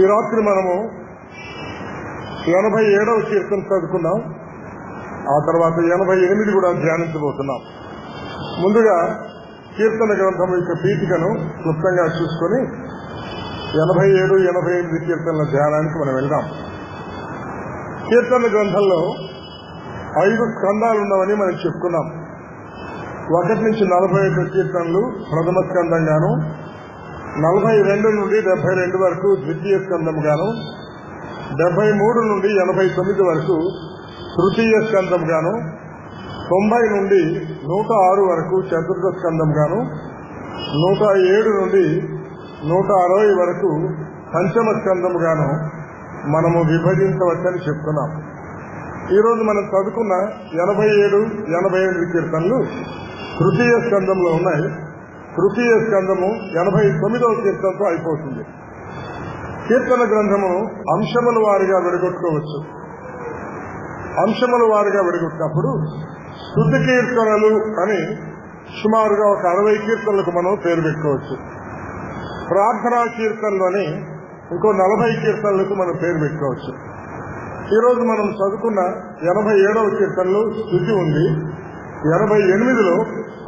ఈ రాత్రి మనము 87వ కీర్తన చదువుకున్నాం. ఆ తర్వాత 88 కూడా ధ్యానించబోతున్నాం. ముందుగా కీర్తన గ్రంథం యొక్క పీఠికను క్లుప్తంగా చూసుకొని 87, 88 కీర్తనల ధ్యానానికి మనం వెళ్దాం. కీర్తన గ్రంథంలో 5 స్కందాలు ఉన్నవని మనం చెప్పుకున్నాం. 1 నుంచి 41 కీర్తనలు ప్రథమ స్కందంగాను, 42 నుండి 72 వరకు ద్వితీయ స్కందంగాను, 73 నుండి 89 వరకు తృతీయ స్కందంగాను, 90 నుండి 106 వరకు చతుర్థ స్కందంగాను, 107 నుండి 160 వరకు పంచమ స్కందంగాను మనము విభజించవచ్చని చెప్తున్నాం. ఈరోజు మనం చదువుకున్న 87, 88 కీర్తనలు తృతీయ స్కందంలో ఉన్నాయి. తృతీయ స్కందము 89వ కీర్తనతో అయిపోతుంది. కీర్తన గ్రంథము అంశముల వారిగా విడగొట్టుకోవచ్చు. అంశముల వారిగా విడగొట్టినప్పుడు స్తుతి కీర్తనలు అని సుమారుగా ఒక 60 కీర్తనలకు మనం పేరు పెట్టుకోవచ్చు. ప్రార్థనా కీర్తనలు అని ఇంకో 40 కీర్తనలకు మనం పేరు పెట్టుకోవచ్చు. ఈరోజు మనం చదువుకున్న 87వ కీర్తనలో స్తుతి ఉంది, 88లో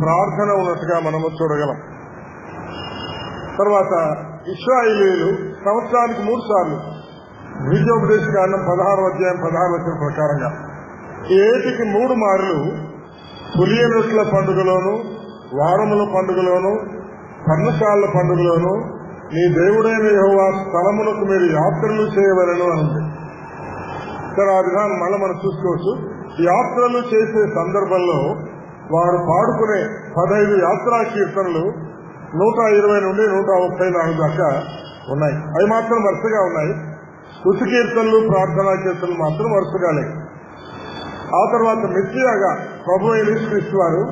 ప్రార్థన ఉన్నట్టుగా మనము చూడగలం. తర్వాత ఇశ్రాయేలీయులు సంవత్సరానికి 3 సార్లు ద్వితీయోపదేశ కాండం 16వ అధ్యాయం 16వ వచనం ప్రకారంగా ఏటికి 3 మార్లు పులియ రొట్టెల పండుగలోను, వారముల పండుగలోను, పర్ణశాలల పండుగలోను నీ దేవుడైన యెహోవా స్థలములకు మీరు యాత్రలు చేయవలెను అని ఉంది. సరే, ఆ విధానం మళ్ళీ మనం చూసుకోవచ్చు. యాత్రలు చేసే సందర్భంలో వారు పాడుకునే 15 యాత్రా కీర్తనలు 120 నుండి 134 దాకా ఉన్నాయి. అవి మాత్రం వరుసగా ఉన్నాయి. స్తుతి కీర్తనలు, ప్రార్థనా కీర్తనలు మాత్రం వరుసగా లేవు. ఆ తర్వాత మెస్సియాగా ప్రభు అయిన యేసుక్రీస్తు వారు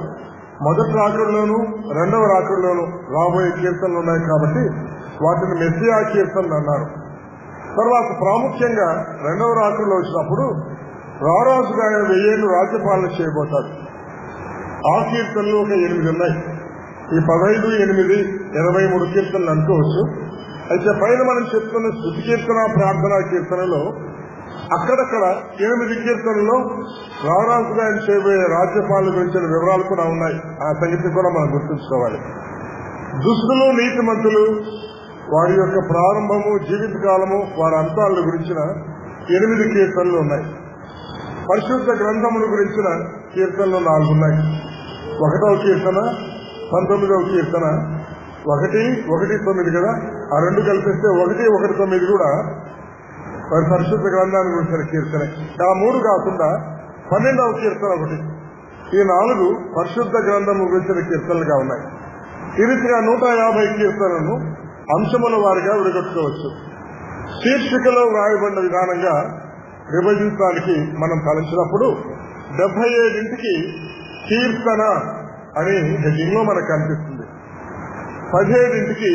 మొదటి రాకడలోను, 2వ రాకడలోను రాబోయే కీర్తనలు ఉన్నాయి కాబట్టి వాటిని మెస్సియా కీర్తనలు అన్నారు. తర్వాత ప్రాముఖ్యంగా 2వ రాకడలో వచ్చినప్పుడు రారాజుగా ఆయన 1000 ఏళ్లు రాజ్యపాలన చేయబోతాడు. ఆ కీర్తనలు ఒక 8 ఉన్నాయి. ఈ 15, 8, 23 కీర్తనలు అనుకోవచ్చు. అయితే పైన మనం చెప్తున్న స్తుతి కీర్తన, ప్రార్థనా కీర్తనలో అక్కడక్కడ 8 కీర్తనల్లో రారాజుగా ఆయన చేయబోయే రాజ్యపాలన గురించిన వివరాలు కూడా ఉన్నాయి. ఆ సంగతి కూడా మనం గుర్తుంచుకోవాలి. దుష్టులు, నీతిమంతులు, వారి యొక్క ప్రారంభము, జీవితకాలము, వారి అంతాల గురించిన 8 కీర్తనలు ఉన్నాయి. పరిశుద్ధ గ్రంథముల గురించిన కీర్తనలు 4 ఉన్నాయి. 1వ కీర్తన, 19వ కీర్తన, 1:1-9 కదా, ఆ 2 కలిపిస్తే 1:1-9 కూడా పరిశుద్ధ గ్రంథాన్ని గురించిన కీర్తనే. ఆ 3 కాకుండా 12వ కీర్తన ఒకటి. ఈ 4 పరిశుద్ధ గ్రంథము గురించిన కీర్తనలుగా ఉన్నాయి. ఈ రీతిగా 150 కీర్తనలను అంశముల వారిగా విడగొట్టుకోవచ్చు. శీర్షికలో వ్రాయబడిన విధానంగా విభజించడానికి మనం తలంచినప్పుడు 77కి కీర్తన అని హెడ్డింగ్ లో మనకు కనిపిస్తుంది. 17కి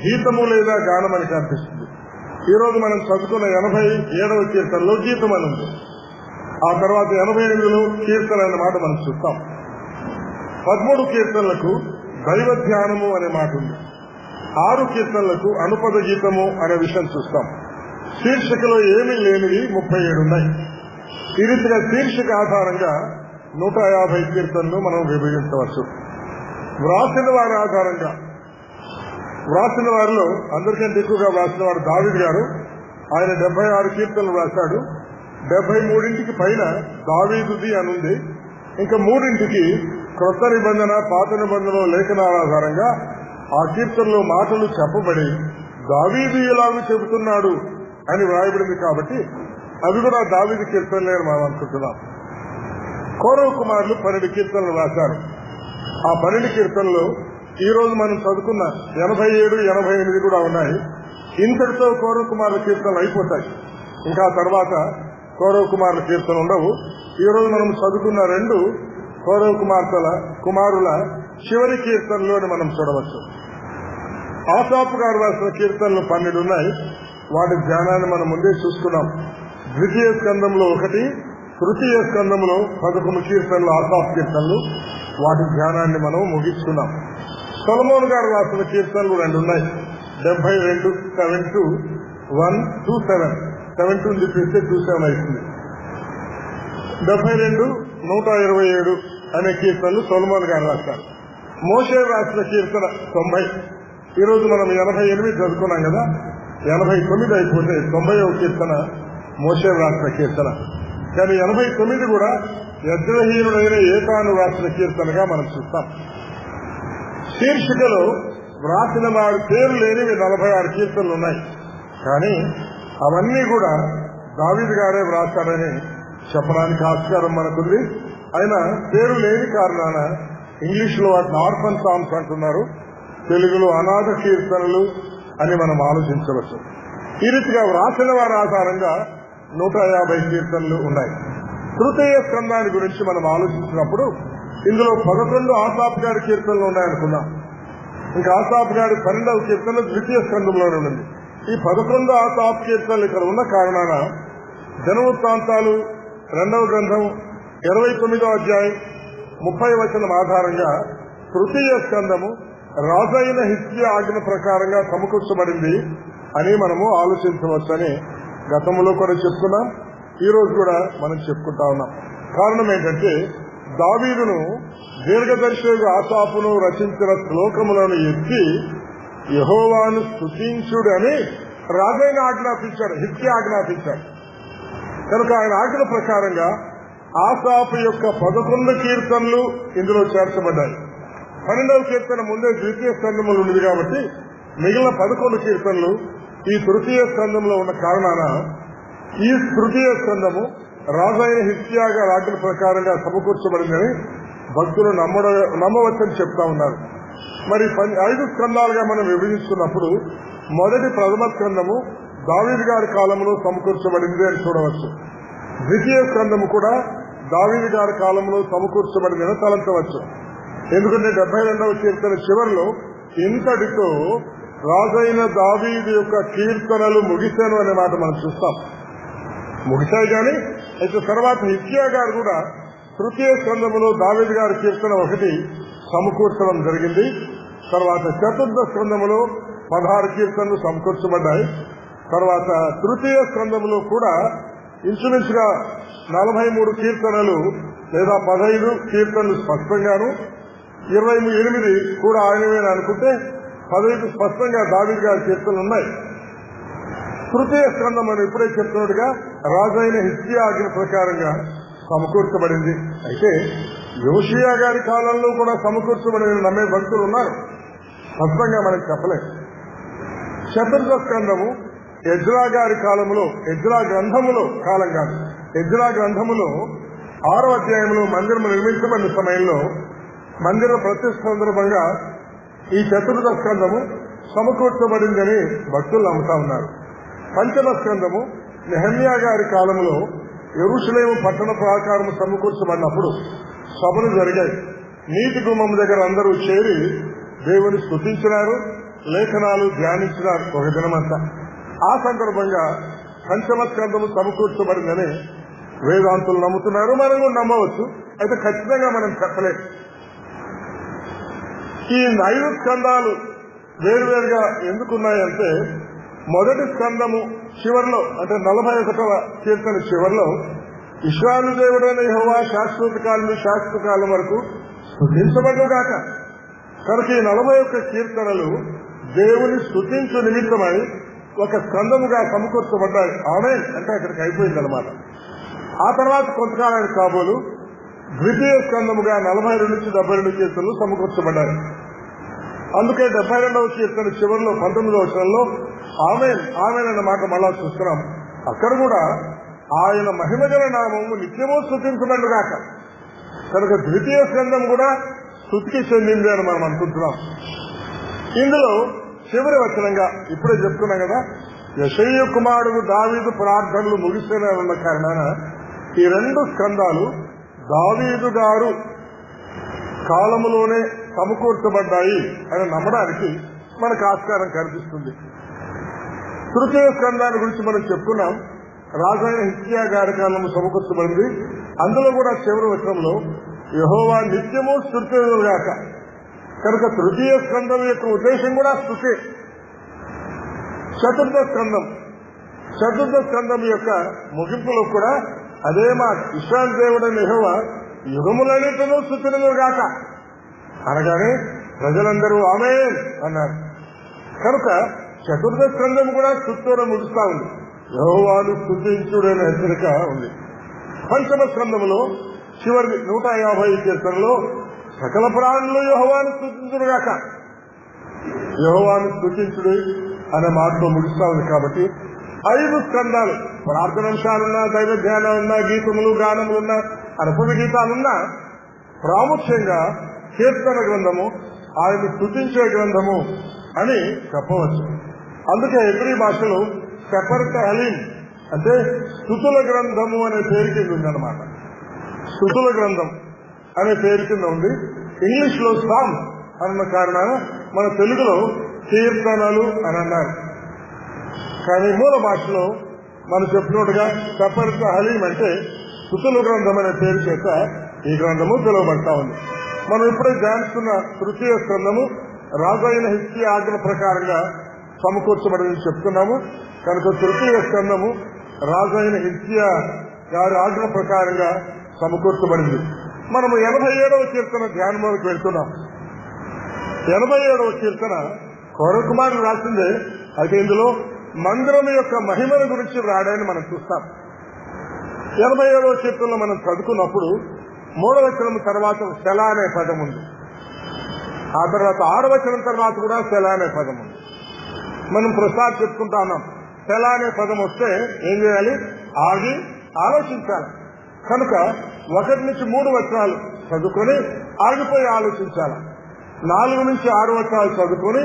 గీతము లేదా గానం అని కనిపిస్తుంది. ఈరోజు మనం చదువుకున్న 87వ కీర్తనలో గీతం అని ఉంది. ఆ తర్వాత 88లో కీర్తన అనే మాట మనం చూస్తాం. 13 కీర్తనలకు దైవ ధ్యానము అనే మాట ఉంది. 6 కీర్తనలకు అనుపద గీతము అనే విషయం చూస్తాం. శీర్షికలో ఏమీ లేనివి 37 ఉన్నాయి. ఈ రీతిగా శీర్షిక ఆధారంగా 150 కీర్తనలు మనం విభజించవచ్చు. వ్రాసిన వారి ఆధారంగా, వ్రాసిన వారిలో అందరికంటే ఎక్కువగా వ్రాసిన వారు దావీదు గారు. ఆయన 76 కీర్తనలు వ్రాశాడు. 73కి పైన దావీదుది అని ఉంది. ఇంకా 3కి క్రొత్త నిబంధన, పాత నిబంధనలో లేఖనాల ఆధారంగా ఆ కీర్తనలో మాటలు చెప్పబడి దావీదు ఇలాగూ చెబుతున్నాడు అని వ్రాయబడింది కాబట్టి అవి కూడా దావీదు కీర్తనలే అని మనం అనుకుంటున్నాం. కోరవ కుమారులు 12 కీర్తనలు రాశారు. ఆ 12 కీర్తనలు ఈ రోజు మనం చదువుకున్న 87, 88 కూడా ఉన్నాయి. ఇంతటితో కోరవ కుమారుల కీర్తనలు అయిపోతాయి. ఇంకా తర్వాత కోరవ కుమారుల కీర్తన ఉండవు. ఈ రోజు మనం చదువుకున్న 2 కోరవ కుమారుల చివరి కీర్తనలు అని మనం చూడవచ్చు. ఆసాపు గారు రాసిన కీర్తనలు 12 ఉన్నాయి. వాటి ధ్యానాన్ని మనం ముందే చూసుకున్నాం. ద్వితీయ స్కందంలో 1, తృతీయ స్కందంలో 11 కీర్తనలు ఆసాపు కీర్తనలు. వాటి ధ్యానాన్ని మనం ముగించుకున్నాం. సొలొమోను గారు రాసిన కీర్తనలు 2 ఉన్నాయి. 72, 7 127 72 చెప్పేస్తే 27 అవుతుంది. 72 127 అనే కీర్తనలు సొలొమోను గారు రాస్తారు. మోషే రాసిన కీర్తన 90. ఈ రోజు మనం 88 చదువుకున్నాం కదా, 89 అయిపోతే 90వ కీర్తన మోషే రాసిన కీర్తన. కానీ 89 కూడా యజ్ఞహీనుడైన ఏతాను రాసిన కీర్తనగా మనం చూస్తాం. శీర్షికలో వ్రాసిన వారి పేరు లేనివి 46 కీర్తనలు ఉన్నాయి. కానీ అవన్నీ కూడా దావీదు గారే వ్రాసారని చెప్పడానికి ఆస్కారం మనకుంది. ఆయన పేరు లేని కారణాన ఇంగ్లీష్ లో వాటిని ఆర్ఫన్ సాంగ్స్ అంటున్నారు, తెలుగులో అనాథ కీర్తనలు అని మనం ఆలోచించవచ్చు. ఈ రీతిగా వ్రాసిన వారి ఆధారంగా 150 కీర్తనలు ఉన్నాయి. తృతీయ స్కందాన్ని గురించి మనం ఆలోచించినప్పుడు ఇందులో 11 ఆసాఫ్ గారి కీర్తనలు ఉన్నాయనుకున్నాం. ఇంకా ఆసాఫ్ గారి 12వ కీర్తన ద్వితీయ స్కందంలోనే ఉంది. ఈ 11 ఆసాఫ్ కీర్తనలు ఇక్కడ ఉన్న కారణాన జనవృత్తాంతాలు 2వ గ్రంథం 29వ అధ్యాయం 30 వచనం ఆధారంగా తృతీయ స్కందము రాజైన హిజ్కియా ఆజ్ఞ ప్రకారంగా సమకూర్చబడింది అని మనము ఆలోచించవచ్చని గతంలో కూడా చెప్తున్నాం, ఈ రోజు కూడా మనం చెప్పుకుంటా ఉన్నాం. కారణం ఏంటంటే దావీదును దీర్ఘదర్శి ఆసాపును రచించిన శ్లోకములను ఎత్తి యెహోవాను స్తుతించుడు అని రాజైన ఆజ్ఞాపించాడు, హిజ్కియా ఆజ్ఞాపించాడు. కనుక ఆయన ఆజ్ఞ ప్రకారంగా ఆసాపు యొక్క 11 కీర్తనలు ఇందులో చేర్చబడ్డాయి. 12వ కీర్తన ముందే ద్వితీయ స్కందములు ఉన్నది కాబట్టి మిగిలిన 11 కీర్తనలు ఈ తృతీయ స్కందంలో ఉన్న కారణాన ఈ తృతీయ స్కందము రాజైన హిజ్కియా గారి ఆజ్ఞ ప్రకారంగా సమకూర్చబడిందని భక్తులు నమ్మవచ్చని చెప్తా ఉన్నారు. మరి 5 స్కందాలుగా మనం విభజించుకున్నప్పుడు మొదటి ప్రథమ స్కందము దావీదు గారి కాలంలో సమకూర్చబడింది అని చూడవచ్చు. ద్వితీయ స్కందము కూడా దావీదు గారి కాలంలో సమకూర్చబడిందని తలంచవచ్చు. ఎందుకంటే 72వ కీర్తన చివరిలో ఇంతటితో రాజైన దావీదు యొక్క కీర్తనలు ముగిశాను అనే మాట మనం చూస్తాం. ముగిశాయి కానీ అయితే తర్వాత హిజ్కియా గారు కూడా తృతీయ స్కందములో దావీదు గారి కీర్తన 1 సమకూర్చడం జరిగింది. తర్వాత చతుర్థ స్కందములో 16 కీర్తనలు సమకూర్చబడ్డాయి. తర్వాత తృతీయ స్కందములో కూడా ఇంచుమించుగా 43 కీర్తనలు లేదా 15 కీర్తనలు స్పష్టంగాను 28 కూడా ఆయనవేనా అనుకుంటే 15 స్పష్టంగా దావీదు గారి కీర్తనలు ఉన్నాయి. తృతీయ స్కందం మనం ఇప్పుడే చెప్తున్నట్టుగా రాజైన హిజ్కియా ఆజ్ఞ ప్రకారంగా సమకూర్చబడింది. అయితే యోషియా గారి కాలంలో కూడా సమకూర్చబడిన నమ్మే భక్తులు ఉన్నారు, స్పష్టంగా మనకు చెప్పలేదు. చతుర్థ స్కందము ఎజ్రా గారి కాలంలో, ఎజ్రా గ్రంథములో కాలం కాదు, ఎజ్రా గ్రంథములో 6వ అధ్యాయంలో మందిరం నిర్మించబడిన సమయంలో మందిర ప్రతిష్ఠ సందర్భంగా ఈ చతుర్థ స్కందము సమకూర్చబడిందని భక్తులు నమ్ముతా ఉన్నారు. పంచమ స్కందము నెహెమ్యా గారి కాలంలో యెరూషలేము పట్టణ ప్రాకారము సమకూర్చబడినప్పుడు సభలు జరిగాయి. నీతి గుమ్మం దగ్గర అందరూ చేరి దేవుని స్తుతించినారు, లేఖనాలు ధ్యానించినారు ఒక దినమంతా. ఆ సందర్భంగా పంచమ స్కందము సమకూర్చబడిందని వేదాంతులు నమ్ముతున్నారు, మనం కూడా నమ్మవచ్చు. అయితే ఖచ్చితంగా మనం చెప్పలేదు. ఈ 5 స్కందాలు వేరువేరుగా ఎందుకున్నాయంటే మొదటి స్కందము చివరిలో అంటే 41వ కీర్తన చివరిలో ఇశ్రాయేలు దేవుడైన యెహోవా శాశ్వత కాలం వరకు స్తుతించబడుగాక. కనుక ఈ 41 కీర్తనలు దేవుని స్తుతించు నిమిత్తమై ఒక స్కందముగా సమకూర్చబడ్డాయి. ఆమేన్ అంటే అక్కడికి అయిపోయిందనమాట. ఆ తర్వాత కొంతకాలానికి కాబోలు ద్వితీయ స్కందముగా 42 నుంచి 72 కీర్తనలు సమకూర్చబడ్డాయి. అందుకే 72వ కీర్తన చివరిలో 19వ వచనంలో ఆమేన్ ఆమేన్ అన్న మాట మళ్ళా చూస్తున్నాం. అక్కడ కూడా ఆయన మహిమగల నామము నిత్యమూ స్తుతించబడుగాక. కనుక ద్వితీయ స్కందం కూడా స్తుతికి చెందింది అని మనం అనుకుంటున్నాం. ఇందులో చివరి వచనంగా ఇప్పుడే చెప్తున్నాం కదా, యెషయా కుమారుడు దావీదు ప్రార్థనలు ముగిస్తేనే ఉన్న కారణాన ఈ 2 స్కందాలు దావీదు గారు కాలములోనే సమకూర్చబడ్డాయి అని నమ్మడానికి మనకు ఆస్కారం కనిపిస్తుంది. తృతీయ స్కందాన్ని గురించి మనం చెప్పుకున్నాం. రాజైన హిజ్కియా గారి కాలము సమకూర్చబడింది. అందులో కూడా చివరి వచనంలో యెహోవా నిత్యము స్తుతించుగాక. కనుక తృతీయ స్కందం యొక్క ఉద్దేశం కూడా స్తుతే. చతుర్థ స్కందం చతుర్థ స్కందం యొక్క ముగింపులో కూడా అదే మాట, ఇశ్రాయేలు దేవుడైన యెహోవా యుగములన్నిటిలో స్తుతించును గాక అనగానే ప్రజలందరూ ఆమేన్ అన్నారు. కనుక చతుర్థ స్కందం కూడా స్తుతితో ముగుస్తా ఉంది. యెహోవాను స్తుతించుడనే హెచ్చరిక ఉంది. పంచమ స్కందములో చివరి 150 కీర్తనలో సకల ప్రాణులు యెహోవాను స్తుతించునుగాక, యెహోవాను స్తుతించుడు అనే మాటతో ముగిస్తా ఉంది. కాబట్టి 5 స్కందాలు, ప్రార్థనాంశాలున్నా, దైవ ధ్యానాలున్నా, గీతములు, గానములున్నా, అనుభవ గీతాలున్నా, ప్రాముఖ్యంగా కీర్తన గ్రంథము ఆయన స్తుతించే గ్రంథము అని చెప్పవచ్చు. అందుకే హెబ్రీ భాషలో సెపర్త హలీం అంటే స్తుతుల గ్రంథము అనే పేరు కింద ఉందన్నమాట. స్తుతుల గ్రంథం అనే పేరు కింద ఉంది. ఇంగ్లీష్ లో సామ్ అన్న కారణాన మన తెలుగులో కీర్తనలు అని అన్నారు. కానీ మూల భాషలో మనం చెప్పినట్టుగా సెపర్త హలీం అంటే స్తుతుల గ్రంథం అనే పేరు చేత ఈ గ్రంథము పిలువబడతా ఉంది. మనం ఇప్పుడే ధ్యానిస్తున్న తృతీయ స్కందము రాజైన హిజ్కియా ఆజ్ఞ ప్రకారంగా సమకూర్చబడిందని చెప్తున్నాము. కనుక తృతీయ స్కందము రాజైన హిజ్కియా గారి ఆజ్ఞ ప్రకారంగా సమకూర్చబడింది. మనము 87వ కీర్తన ధ్యానంలోకి వెళ్తున్నాం. 87వ కీర్తన కోరహు కుమారుడు రాసిందే. అయితే ఇందులో మందిరం యొక్క మహిమల గురించి రాయడాన్ని మనం చూస్తాం. 87వ కీర్తనలో మనం చదువుకున్నప్పుడు 3వ వచనం తర్వాత సెలా అనే పదం ఉంది. ఆ తర్వాత 6వ వచనం తర్వాత కూడా సెలా అనే పదం ఉంది. మనం ప్రసాద్ చెప్పుకుంటా ఉన్నాం, సెలా అనే పదం వస్తే ఏం చేయాలి? ఆగి ఆలోచించాలి. కనుక 1 నుంచి 3 వచనాలు చదువుకొని ఆగిపోయి ఆలోచించాలి. 4 నుంచి 6 వచనాలు చదువుకొని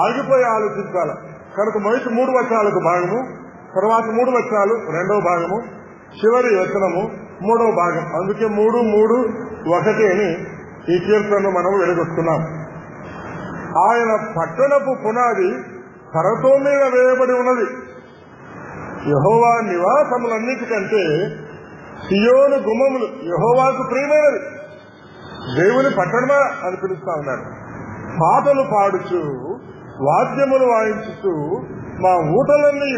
ఆగిపోయి ఆలోచించాలి. కనుక మొదటి 3 వచనాలకు భాగము, తర్వాత 3 వచనాలు రెండవ భాగము, చివరి వచనము 3వ భాగం. అందుకే 3, 3, 1 అని ఈ కీర్తనను మనం వెలుగొట్టుకున్నాం. ఆయన పట్టణపు పునాది పర్వతం మీద వేయబడి ఉన్నది. యెహోవా నివాసములన్నిటికంటే సియోను గుమ్మములు యెహోవాకు ప్రియమైనది. దేవుని పట్టణమా అని పిలుస్తా ఉన్నాడు. పాటలు పాడుచు వాద్యములు వాయించుతూ మా ఊటలన్నీ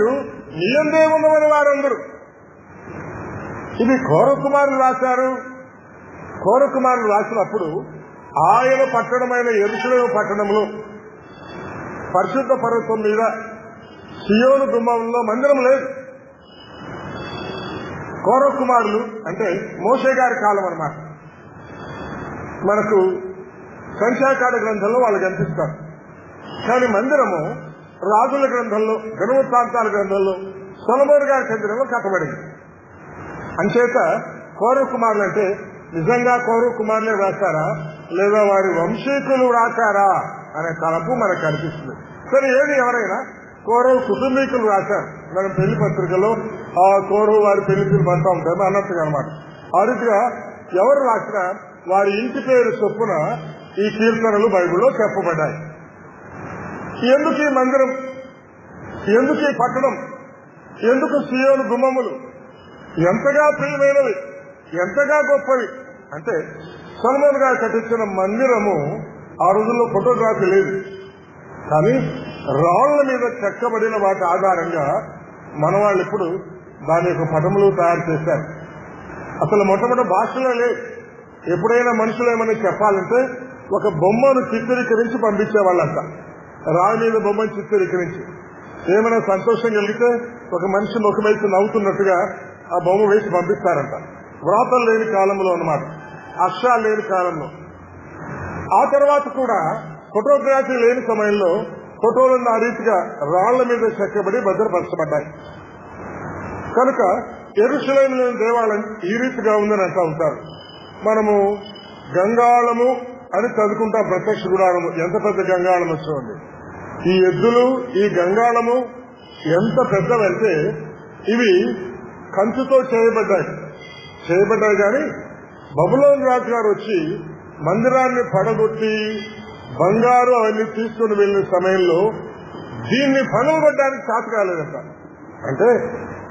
నీయందే ఉన్నవని వారందరూ. ఇది కోరహు కుమారులు రాశారు. కోరహు కుమారులు రాసినప్పుడు ఆయన పట్టణమైన యెరూషలేము పట్టణంలో పరిశుద్ధ పర్వతం మీద సియోను గుమ్మంలో మందిరం లేదు. కోరహు కుమారులు అంటే మోషే గారి కాలం అన్నమాట. మనకు సంఖ్యాకాండ గ్రంథంలో వాళ్ళు కనిపిస్తారు. కానీ మందిరము రాజుల గ్రంథంలో, ఘనవృత్తాంతాల గ్రంథంలో సొలొమోను గారి మందిరంలో కట్టబడింది. అంచేత కోరహు కుమారులు అంటే నిజంగా కోరహు కుమారులే రాశారా లేదా వారి వంశీకులు రాశారా అనే తలపు మనకు కనిపిస్తుంది. సరే, ఏది ఎవరైనా కోరహు కుటుంబీకులు రాశారు. మనం పెళ్లి పత్రికలో ఆ కోరహు వారి పెళ్లికలు పంటా ఉంటారు అన్నట్టుగా అనమాట. ఆ రీతిగా ఎవరు రాసినా వారి ఇంటి పేరు చొప్పున ఈ కీర్తనలు బైబిల్లో చెప్పబడ్డాయి. ఎందుకు ఈ మందిరం, ఎందుకు ఈ పట్టణం, ఎందుకు సియోను గుమ్మములు ఎంతగా ప్రియమైనవి, ఎంతగా గొప్పవి అంటే సొలొమోను గారు కట్టించిన మందిరము ఆ రోజుల్లో ఫోటోగ్రఫీ లేదు. కానీ రాళ్ల మీద చెక్కబడిన వాటి ఆధారంగా మన వాళ్ళు ఇప్పుడు దాని యొక్క పటములు తయారు చేశారు. అసలు మొట్టమొదటి భాషలో లేదు. ఎప్పుడైనా మనుషులు ఏమని చెప్పాలంటే ఒక బొమ్మను చిత్రీకరించి పంపించేవాళ్ళంట. రాయి మీద బొమ్మను చిత్రీకరించి ఏమైనా సంతోషం కలిగితే ఒక మనిషి ముఖమైతే నవ్వుతున్నట్టుగా ఆ బొమ్మ వేసి పంపిస్తారంట. వ్రాతలు లేని కాలంలో అన్నమాట, అక్షరాలు లేని కాలంలో. ఆ తర్వాత కూడా ఫోటోగ్రఫీ లేని సమయంలో ఫోటోలను ఆ రీతిగా రాళ్ల మీద చెక్కబడి భద్రపరచబడ్డాయి. కనుక యెరూషలేములోని దేవాలయం ఈ రీతిగా ఉందని అంటూ ఉంటారు. మనము గంగాళము అని చదువుకుంటాం. ప్రత్యక్ష గుడారము ఎంత పెద్ద గంగాళం వచ్చింది. ఈ ఎద్దులు, ఈ గంగాళము ఎంత పెద్దవంటే ఇవి కంచుతో చేయబడ్డాయి కానీ బబులోను రాజు గారు వచ్చి మందిరాన్ని పడగొట్టి బంగారు అవన్నీ తీసుకుని వెళ్లిన సమయంలో దీన్ని పగలగొట్టడానికి చేత కాలేదంట. అంటే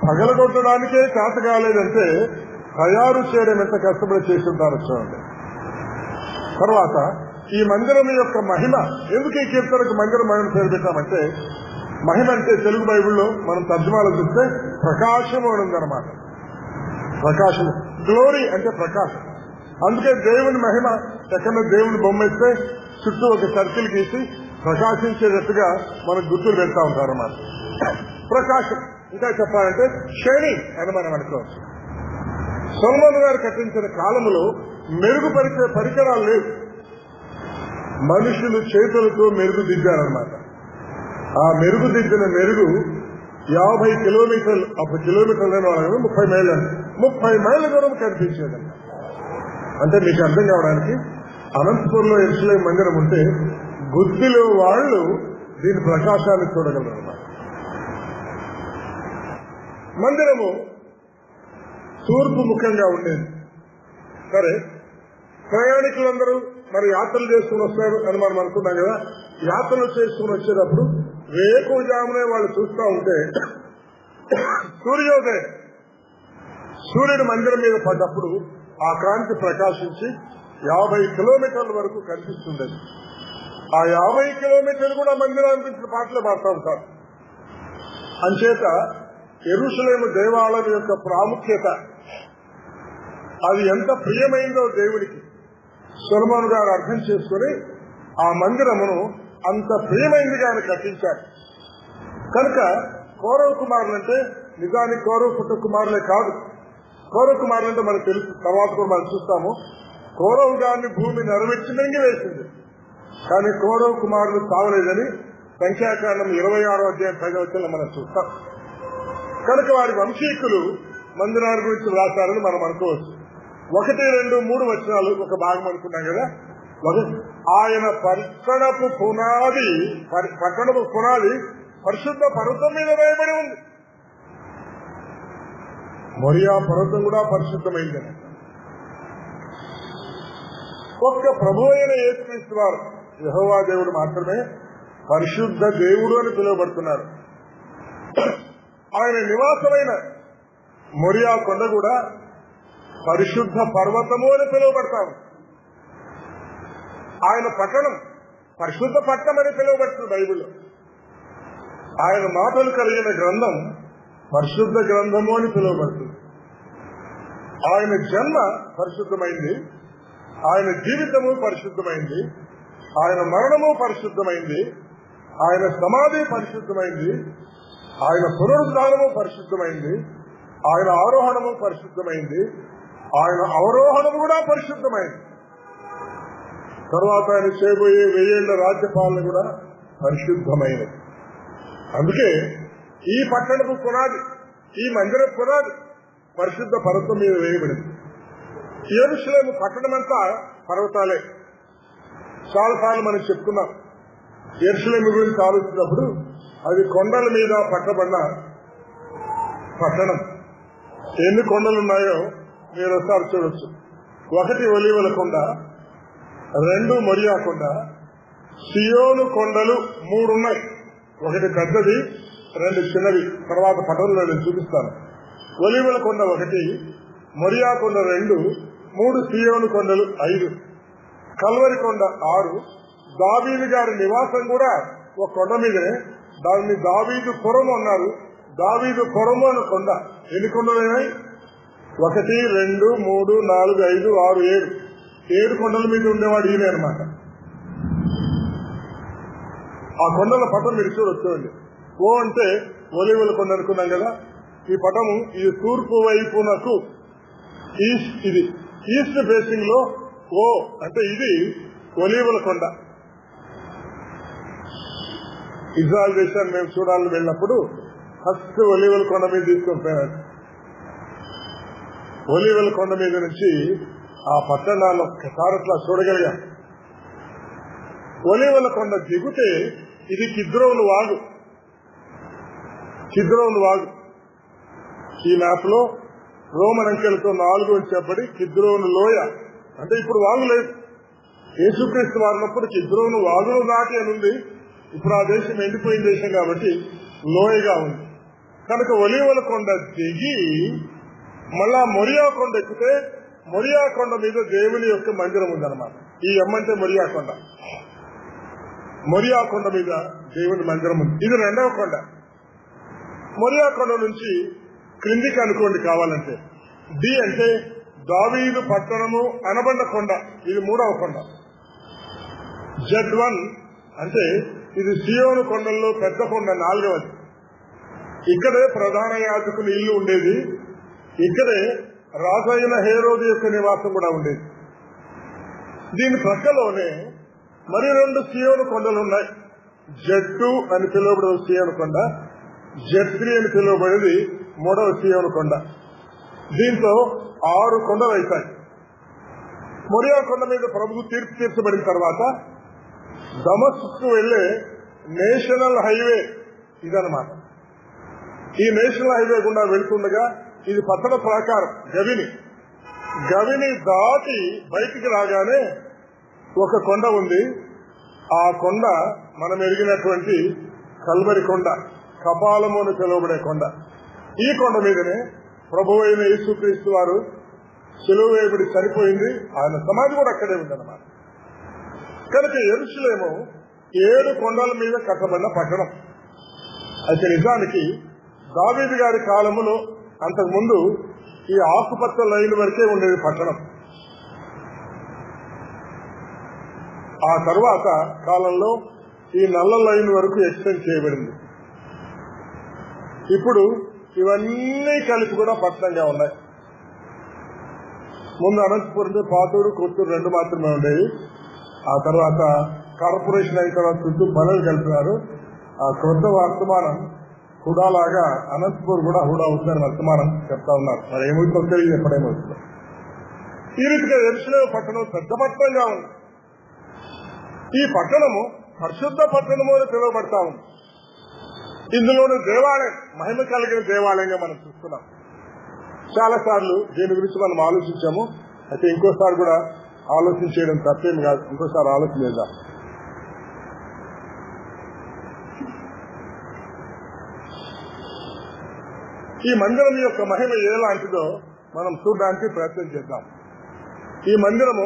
పగలగొట్టడానికే చేత కాలేదంటే తయారు చేయడం ఎంత కష్టపడి చేసి ఉంటారు చూడండి. తర్వాత ఈ మందిరం యొక్క మహిమ, ఎందుకు ఈ కీర్తనకు మందిరం మహిమ పేరు పెట్టామంటే మహిమ అంటే తెలుగు బైబిల్లో మనం తర్జుమాలో చూస్తే ప్రకాశము అని ఉందన్నమాట. ప్రకాశము, గ్లోరీ అంటే ప్రకాశం. అందుకే దేవుని మహిమ ఎక్కడ దేవుని బొమ్మ ఇస్తే చుట్టూ ఒక సర్కిల్ గీసి ప్రకాశించేటట్టుగా మనకు గుర్తులు పెడతా ఉంటారన్నమాట. ప్రకాశం ఇంకా చెప్పాలంటే షైనింగ్ అని మనం అనుకోవచ్చు. సొలొమోను గారు కట్టించిన కాలంలో మెరుగుపరిచే పరికరాలు లేవు. మనుషులు చేతులతో మెరుగుదిద్దారనమాట. ఆ మెరుగుదిద్దిన మెరుగు 50 కిలోమీటర్లు, అప్పుడు కిలోమీటర్లు లేని వాళ్ళ 30 మైళ్ళు, 30 మైళ్ళ దూరం కనిపించేదండి. అంటే మీకు అర్థం కావడానికి అనంతపూర్లో యెరూషలేము మందిరం ఉంటే గుత్తిలో వాళ్ళు దీని ప్రకాశాన్ని చూడగలరు అన్నమాట. మందిరము తూర్పు ముఖంగా ఉండేది. సరే, ప్రయాణికులందరూ మరి యాత్రలు చేసుకుని వస్తారు అని మనం అనుకున్నాం కదా. యాత్రలు చేసుకుని వచ్చేటప్పుడు వేకువజామునే వాళ్ళు చూస్తూ ఉంటే సూర్యోదయం, సూర్యుడు మందిరం మీద పడ్డప్పుడు ఆ కాంతి ప్రకాశించి 50 కిలోమీటర్ల వరకు కనిపిస్తుండేది. ఆ 50 కిలోమీటర్లు కూడా మందిరానికి గురించిన పాటలు పాడుతూ ఉంటారు. అంచేత యెరూషలేము దేవాలయం యొక్క ప్రాముఖ్యత, అది ఎంత ప్రియమైందో దేవుడికి సొలొమోను గారు అర్థం చేసుకుని ఆ మందిరమును అంత ప్రియమైందిగా ఆయన కట్టించారు. కనుక కౌరవ కుమారులంటే నిజానికి కౌరవ పుట్ట కుమారులే కాదు. కౌరవ కుమారులంటే మనకు తెలుసు, తర్వాత కూడా మనం చూస్తాము. కౌరవ గారిని భూమి నెరవేర్చి మింగి వేసింది, కానీ కౌరవ కుమారులు తావలేదని సంఖ్యాకాండం 26వ అధ్యాయం 10వ వచనంలో మనం చూస్తాం. కనుక వారి వంశీకులు మందిరాన్ని గురించి రాశారని మనం అనుకోవచ్చు. 1, 2, 3 వచనాలు ఒక భాగం అనుకున్నాం కదా. ఆయన పట్టణపు పునాది పరిశుద్ధ పర్వతం మీద వేయబడి ఉంది. మొరియా పర్వతం కూడా పరిశుద్ధమైందని. ఒక్క ప్రభు అయిన యేసుక్రీస్తు వారు, యెహోవా దేవుడు మాత్రమే పరిశుద్ధ దేవుడు అని పిలువబడుతున్నారు. ఆయన నివాసమైన మొరియా కొండ కూడా పరిశుద్ధ పర్వతము అని పిలువబడతారు. ఆయన పట్టణం పరిశుద్ధ పట్టణం అని పిలువబడుతుంది బైబిల్లో. ఆయన మాటలు కలిగిన గ్రంథం పరిశుద్ధ గ్రంథము అని పిలువబడుతుంది. ఆయన జన్మ పరిశుద్ధమైంది, ఆయన జీవితము పరిశుద్ధమైంది, ఆయన మరణము పరిశుద్ధమైంది, ఆయన సమాధి పరిశుద్ధమైంది, ఆయన పునరుద్ధానము పరిశుద్ధమైంది, ఆయన ఆరోహణము పరిశుద్ధమైంది, ఆయన అవరోహణము కూడా పరిశుద్ధమైంది. తర్వాత ఆయన చేయబోయే 1000 ఏళ్ల రాజ్యపాలన కూడా పరిశుద్ధమైనది. అందుకే ఈ పట్టణపు పునాది, ఈ మందిర పునాది పరిశుద్ధ పర్వతం మీద వేయబడింది. యెరూషలేము పట్టణమంతా పర్వతాలే. చాలాసార్లు మనం చెప్పుకున్నాం. యెరూషలేము గురించి ఆలోచించినప్పుడు అది కొండల మీద పట్టబడిన పట్టణం. ఎన్ని కొండలున్నాయో మీరు ఒకసారి చూడొచ్చు. 1 ఒలీవల కొండ, 2 మొరియా కొండ, సియోను కొండలు 3 ఉన్నాయి. 1 పెద్దది, 2 చిన్నవి. తర్వాత పట్టణంలో నేను చూపిస్తాను. ఒలీవల కొండ 1, మొరియా కొండ 2, 3 సియోను కొండలు 5, కల్వరి కొండ 6. దావీదు గారి నివాసం కూడా ఒక కొండ మీదనే. దాన్ని దావీదు పురము అన్నారు. దావీదు పురము అన్న కొండ. ఎన్ని కొండలైనాయి? 1, 2, 3, 4, 5, 6, 7 కొండల మీద ఉండేవాడు ఈయన అనమాట. ఆ కొండల పటం మీరు చూడొచ్చుకోండి. ఓ అంటే ఒలీవల కొండ అనుకున్నాం కదా. ఈ పటము ఈ తూర్పు వైపునకు ఇది ఈస్ట్ ఫేసింగ్ లో ఓ అంటే ఇది ఒలీవల కొండ. ఇజ్రాయెల్ దేశాన్ని మేము చూడాలని వెళ్ళినప్పుడు ఫస్ట్ ఒలీవల కొండ మీద తీసుకొని పోయారు. ఒలీవల కొండ మీద నుంచి ఆ పట్టణాలు ఒక్కసారి అట్లా చూడగలిగాం. ఒలీవల కొండ దిగుతే ఇది కిద్రోను వాగు. కిద్రోను వాగు ఈ మ్యాప్ లో రోమన్ అంకెలతో 4 అని చెప్పబడి కిద్రోను లోయ అంటే ఇప్పుడు వాగు లేదు. యేసుక్రీస్తు వారినప్పుడు కిద్రోను వాగును దాటి అని ఉంది. ఇప్పుడు ఆ దేశం ఎండిపోయిన దేశం కాబట్టి లోయగా ఉంది. కనుక ఒలీవల కొండ దిగి మళ్ళా మొరియా కొండ ఎక్కితే మొరియా కొండ మీద దేవుని యొక్క మందిరం ఉందన్నమాట. ఈ ఎమ్మంటే మొరియా కొండ. మొరియా కొండ మీద దేవుని మందిరం ఉంది. ఇది రెండవ కొండ. మొరియా కొండ నుంచి క్రిందికి అనుకోండి కావాలంటే. డి అంటే దావీదు పట్టణము అనబండ కొండ, ఇది మూడవ కొండ. Z1 అంటే ఇది సియోను కొండల్లో పెద్ద కొండ, నాలుగవది. ఇక్కడే ప్రధాన యాజకుని ఇల్లు ఉండేది. ఇక్కడే రాజైన హేరోదు యొక్క నివాసం కూడా ఉండేది. దీని ప్రక్కలోనే మరి 2 సియోను కొండలు ఉన్నాయి. Z2 అని పిలువబడే సియోను కొండ, Z3 అని పిలువబడేది మూడవ సియోను కొండ. దీంతో 6 కొండలు అవుతాయి. మొరియా కొండ మీద ప్రభువు తీర్పు తీర్చబడిన తర్వాత దమస్కు వెళ్లే నేషనల్ హైవే ఇదన్నమాట. ఈ నేషనల్ హైవే గుండా వెళ్తుండగా ఇది పట్టణ ప్రాకారం గవిని దాటి బయటికి రాగానే ఒక కొండ ఉంది. ఆ కొండ మనం ఎరిగినటువంటి కల్వరి కొండ, కపాలము అని పిలువబడే కొండ. ఈ కొండ మీదనే ప్రభువు అయిన యేసుక్రీస్తు వారు సిలువ వేయబడి చనిపోయింది. ఆయన సమాధి కూడా అక్కడే ఉందన్నమాట. కనుక యెరూషలేము 7 కొండల మీద కట్టబడిన పట్టణం. అయితే నిజానికి దావీదు గారి కాలములో అంతకుముందు ఈ ఆకుపచ్చ లైన్ వరకే ఉండేది పట్టణం. ఆ తర్వాత కాలంలో ఈ నల్ల లైన్ వరకు ఎక్స్టెండ్ చేయబడింది. ఇప్పుడు ఇవన్నీ కలిపి కూడా పట్టణంగా ఉన్నాయి. ముందు అనంతపురం, పాతూరు, కొత్తూరు 2 మాత్రమే ఉండేవి. ఆ తర్వాత కార్పొరేషన్ అయిన తర్వాత చుట్టూ పనులు కలిపినారు. ఆ క్రొత్త వర్తమానం హుడాలాగా అనంతపూర్ కూడా హుడా అవుతుందని వర్తమానం చెప్తా ఉన్నారు. మరి ఏమవుతుందో తెలియదు, ఎప్పుడేమవుతుందో. ఈ రీతిగా యెరూషలేము పట్టణం పెద్ద పట్టణంగా ఉంది. ఈ పట్టణము పరిశుద్ధ పట్టణము అని పిలువబడతా ఉంది. ఇందులోని దేవాలయం మహిమ కలిగిన దేవాలయంగా మనం చూస్తున్నాం. చాలా సార్లు దీని గురించి మనం ఆలోచించాము. అయితే ఇంకోసారి కూడా ఆలోచించేయడం తప్పేం కాదు. ఇంకోసారి ఆలోచన చేద్దాం. ఈ మందిరం యొక్క మహిమ ఎలాంటిదో మనం చూడడానికి ప్రయత్నం చేద్దాం. ఈ మందిరము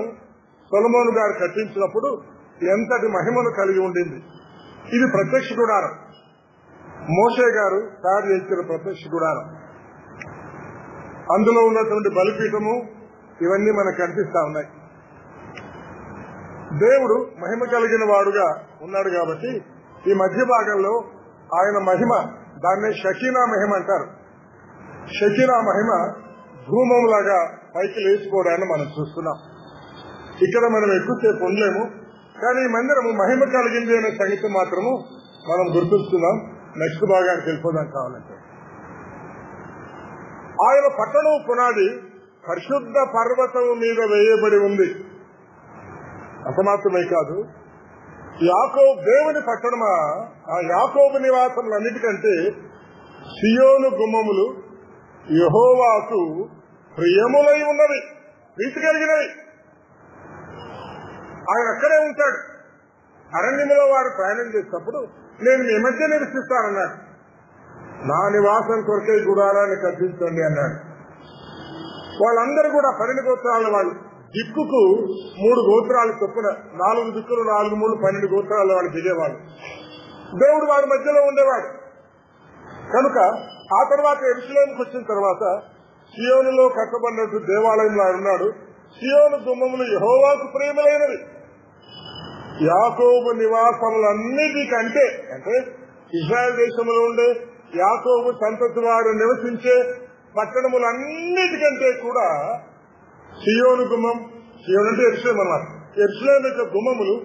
సొలొమోను గారు కట్టించినప్పుడు ఎంతటి మహిమను కలిగి ఉండింది. ఇది ప్రత్యక్ష గుడారం. మోషే గారు తయారు చేసిన ప్రత్యక్ష గుడారం. అందులో ఉన్నటువంటి బలిపీఠము ఇవన్నీ మనకు కనిపిస్తా ఉన్నాయి. దేవుడు మహిమ కలిగిన వాడుగా ఉన్నాడు కాబట్టి ఈ మధ్య భాగంలో ఆయన మహిమ, దాన్నే షకీనా మహిమ అంటారు. షకీనా మహిమ ధూమంలాగా పైకి లేచిపోవడాన్ని మనం చూస్తున్నాం. ఇక్కడ మనం ఎక్కువసేపు ఉండలేము, కానీ ఈ మందిరము మహిమ కలిగింది అనే సంగతి మాత్రము మనం గుర్తుంచుకుందాం. నెక్స్ట్ భాగానికి వెళ్ళిపోదాం కావాలంటే. ఆయన పట్టణం పునాది పరిశుద్ధ పర్వతం మీద వేయబడి ఉంది. అంత మాత్రమే కాదు, యాకోబు దేవుని పట్టణమా, ఆ యాకోబు నివాసములన్నిటికంటే సియోను గుమ్మములు యెహోవాకు ప్రియములై ఉన్నవి, ప్రీతి కలిగినవి. ఆయన అక్కడే ఉంటాడు. అరణ్యములో వారు ప్రయాణం చేసినప్పుడు నేను మీ మధ్య నివసిస్తానన్నాడు. నా నివాసం కొరకే గుడారాన్ని కట్టించండి అన్నాడు. వాళ్ళందరూ కూడా 12 గోత్రాల వాళ్ళు, దిక్కుకు 3 గోత్రాలు చొప్పున 4 దిక్కులు 4, 3, 12 గోత్రాల వాళ్ళు దిగేవాళ్ళు. దేవుడు వారి మధ్యలో ఉండేవాడు. కనుక ఆ తర్వాత యెరూషలేముకు వచ్చిన తర్వాత సియోనులో కట్టబడినట్టు దేవాలయంలో ఉన్నాడు. సియోను గుమ్మములు యెహోవాకు ప్రియములైనవి. యాకోబు నివాసములన్నిటికంటే, అంటే ఇశ్రాయేల్ దేశంలో ఉండే యాకోబు సంతతి వారు నివసించే పట్టణములన్నిటికంటే కూడా సియోను గుమ్మం, సియోను అంటే యెరూషలేము అన్నారు. యెరూషలేము యొక్క గుమ్మములు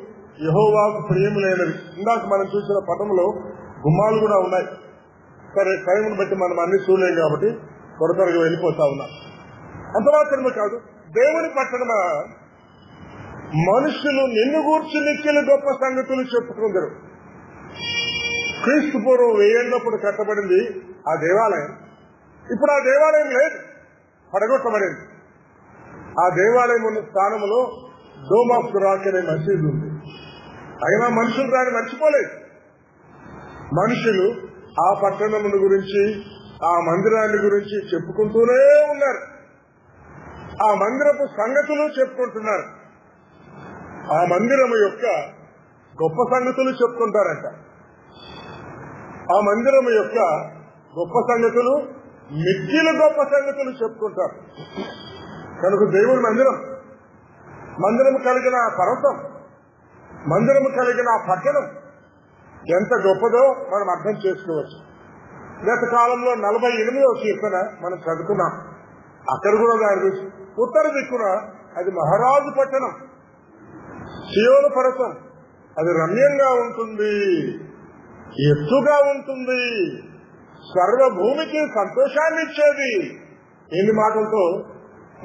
యెహోవాకు ప్రియములైనవి. ఇందాక మనం చూసిన పట్టణంలో గుమ్మాలు కూడా ఉన్నాయి. సరే, టైంను బట్టి మనం అన్ని చూడలేం కాబట్టి త్వరగా వెళ్ళిపోతా ఉన్నాం. అంత మాత్రమే కాదు, దేవుని పట్టణమా మనుషులు నిన్ను గూర్చి నిత్యులు గొప్ప సంగతులు చెప్పుకుందరు. క్రీస్తు పూర్వం 1000 ఏళ్లప్పుడు కట్టబడింది ఆ దేవాలయం. ఇప్పుడు ఆ దేవాలయం లేదు, పడగొట్టబడింది. ఆ దేవాలయం ఉన్న స్థానంలో డోమ్ ఆఫ్ ది రాక్ అనే మసీదు ఉంది. అయినా మనుషులు దాన్ని మర్చిపోలేదు. మనుషులు ఆ పట్టణమును గురించి, ఆ మందిరాన్ని గురించి చెప్పుకుంటూనే ఉన్నారు. ఆ మందిరపు సంగతులు చెప్పుకుంటున్నారు. ఆ మందిరము యొక్క గొప్ప సంగతులు చెప్తుంటారంట. ఆ మందిరం యొక్క గొప్ప సంగతులు, మిక్కిలి గొప్ప సంగతులు చెప్పుకుంటారు. కనుక దేవుడి మందిరం కలిగిన పర్వతం, మందిరం కలిగిన పట్టణం ఎంత గొప్పదో మనం అర్థం చేసుకోవచ్చు. గత కాలంలో 48వ కీర్తన మనం చదువుకున్నాం. అక్కడ కూడా దాని గురించి ఉత్తర దిక్కున అది మహారాజు పట్టణం, సియోను పర్వతం. అది రమ్యంగా ఉంటుంది, ఎత్తుగా ఉంటుంది, సర్వభూమికి సంతోషాన్ని ఇచ్చేది. ఎన్ని మాటలతో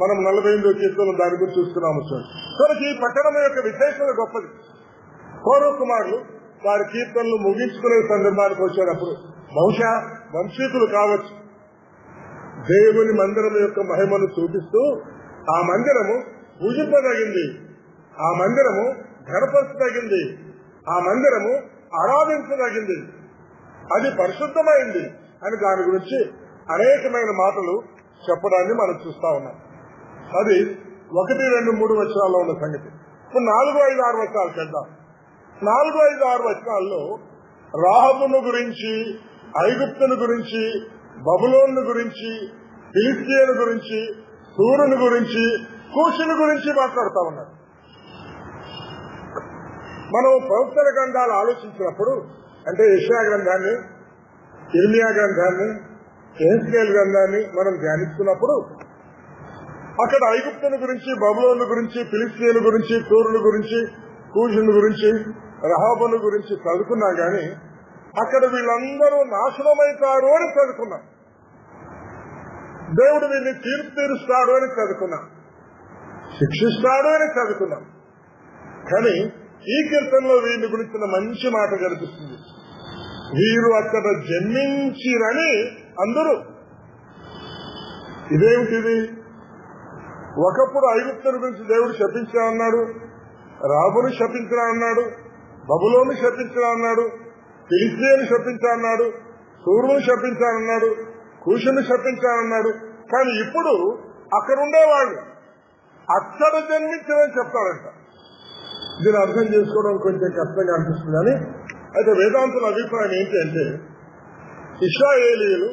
మనం 48వ కీర్తన దాని గురించి చూస్తున్నాము. చూడండి, ఈ పట్టణం యొక్క విశేషత గొప్పది. పూర్వ కుమారులు వారి కీర్తనలు ముగించుకునే సందర్భానికి వచ్చేటప్పుడు బహుశా వంశీకులు కావచ్చు, దేవుని మందిరం యొక్క మహిమను చూపిస్తూ ఆ మందిరము పూజింపదగింది, ఆ మందిరము ఘనపరచదగింది, ఆ మందిరము ఆరాధించదగింది, అది పరిశుద్ధమైంది అని దాని గురించి అనేకమైన మాటలు చెప్పడాన్ని మనం చూస్తా ఉన్నాం. అది 1, 2, 3 వచనాల్లో ఉన్న సంగతి. ఇప్పుడు 4, 5, 6 వచనాలు చేద్దాం. 4, 5, 6 వచనాల్లో రాహబును గురించి, ఐగుప్తును గురించి, బబులోను గురించి, ఫిలిష్తీయుల గురించి, సూరుని గురించి, కూషుని గురించి మాట్లాడుతా ఉన్నారు. మనం ప్రవక్తల గ్రంథాలు ఆలోచించినప్పుడు, అంటే యెషయా గ్రంథాన్ని, ఇర్మియా గ్రంథాన్ని, యెహెజ్కేలు గ్రంథాన్ని మనం ధ్యానిస్తున్నప్పుడు అక్కడ ఐగుప్తుని గురించి, బబులోను గురించి, ఫిలిష్తీయుల గురించి, సూరుని గురించి, కూషుని గురించి, రహాబును గురించి చదువుకున్నా గాని అక్కడ వీళ్ళందరూ నాశనమైతారు అని చదువుకున్నాం. దేవుడు వీళ్ళని తీర్పు తీరుస్తాడు అని చదువుకున్నాం, శిక్షిస్తాడు అని చదువుకున్నాం. కానీ ఈ కీర్తనలో వీళ్ళ గురించిన మంచి మాట కనిపిస్తుంది. వీరు అక్కడ జన్మించిరని అందరూ. ఇదేమిటిది? ఒకప్పుడు ఐగుప్తుల గురించి దేవుడు శపించా అన్నాడు, రాబును శపించరా అన్నాడు, బబులోను శపించరా అన్నాడు, ఫిలిష్తీయుని శపించా అన్నాడు, సూరును శపించానన్నాడు, కూషుని శపించానన్నాడు. కానీ ఇప్పుడు అక్కడుండేవాళ్ళు అక్కడ జన్మించరని చెప్తారంట. దీన్ని అర్థం చేసుకోవడం కొంచెం కష్టంగా అనిపిస్తుంది. కానీ అయితే వేదాంతుల అభిప్రాయం ఏంటి అంటే, ఇశ్రాయేలీయులు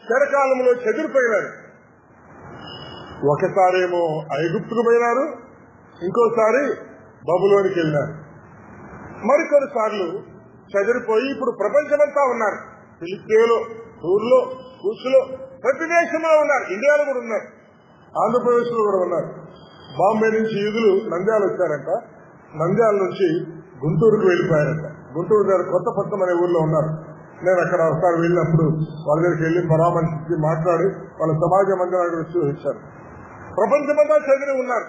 చిరకాలంలో చెదిరిపోయినారు. ఒకసారేమో ఐగుప్తుకు పోయినారు, ఇంకోసారి బబులోనికి వెళ్ళినారు. మరికొన్నిసార్లు చెదిరిపోయి ఇప్పుడు ప్రపంచమంతా ఉన్నారు. ఫిలిష్తీయులు, సూర్లో, కూషులో, ప్రతి దేశంలో ఉన్నారు. ఇండియాలో కూడా ఉన్నారు, ఆంధ్రప్రదేశ్ లో కూడా ఉన్నారు. బాంబే నుంచి యూదులు నంద్యాల వచ్చారంట, నంద్యాల నుంచి గుంటూరుకు వెళ్లిపోయారంట. గుంటూరు దగ్గర కొత్తపట్నం అనే ఊర్లో ఉన్నారు. నేను అక్కడ ఒకసారి వెళ్ళినప్పుడు వాళ్ళ దగ్గరికి వెళ్లి పరామర్శించి మాట్లాడి వాళ్ళ సమాజ మందిరాన్ని వచ్చారు. ప్రపంచమంతా చెదిరి ఉన్నారు.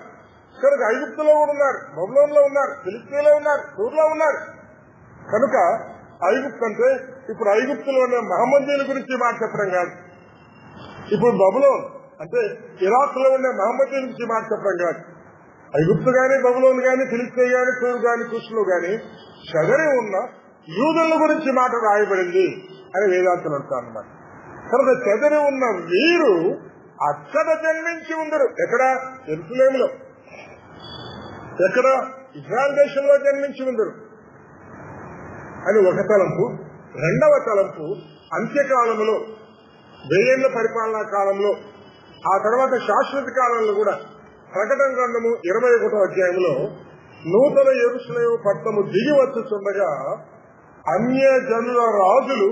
కనుక ఐగుప్తులో కూడా ఉన్నారు, బబులోన్లో ఉన్నారు, ఫిలిష్తీయులో ఉన్నారు, సూర్లో ఉన్నారు. కనుక ఐగుప్తు అంటే ఇప్పుడు ఐగుప్తులో ఉండే మహమ్మదీయుల గురించి మాట చెప్పడం కాదు, ఇప్పుడు బబులోన్ అంటే ఇరాక్ లో ఉండే మహమ్మదీయుల గురించి మాట చెప్పడం కాదు. ఐగుప్తు గాని, బబులోన్ గాని, ఫిలిష్తీయ గాని, సూరు గాని, కుషులు గాని చెదరి ఉన్న యూదుల గురించి మాట రాయబడింది అని వేదాంతులు అంటారు అన్నమాట. కనుక చెదరి ఉన్న వీరు అక్కడ జన్మించి ఉండరు. ఎక్కడ? యెరూషలేములో. ఎక్కడ? ఇజ్రాయెల్ దేశంలో జన్మించి ఉండరు అని ఒక తలంపు. రెండవ తలంపు, అంత్యకాలంలో, 1000 ఏళ్ల పరిపాలనా కాలంలో, ఆ తర్వాత శాశ్వత కాలంలో కూడా ప్రకటన గ్రంథము 21వ అధ్యాయంలో నూతన యెరూషలేము పట్టణము దిగి వచ్చుచుండగా అన్య జనుల రాజులు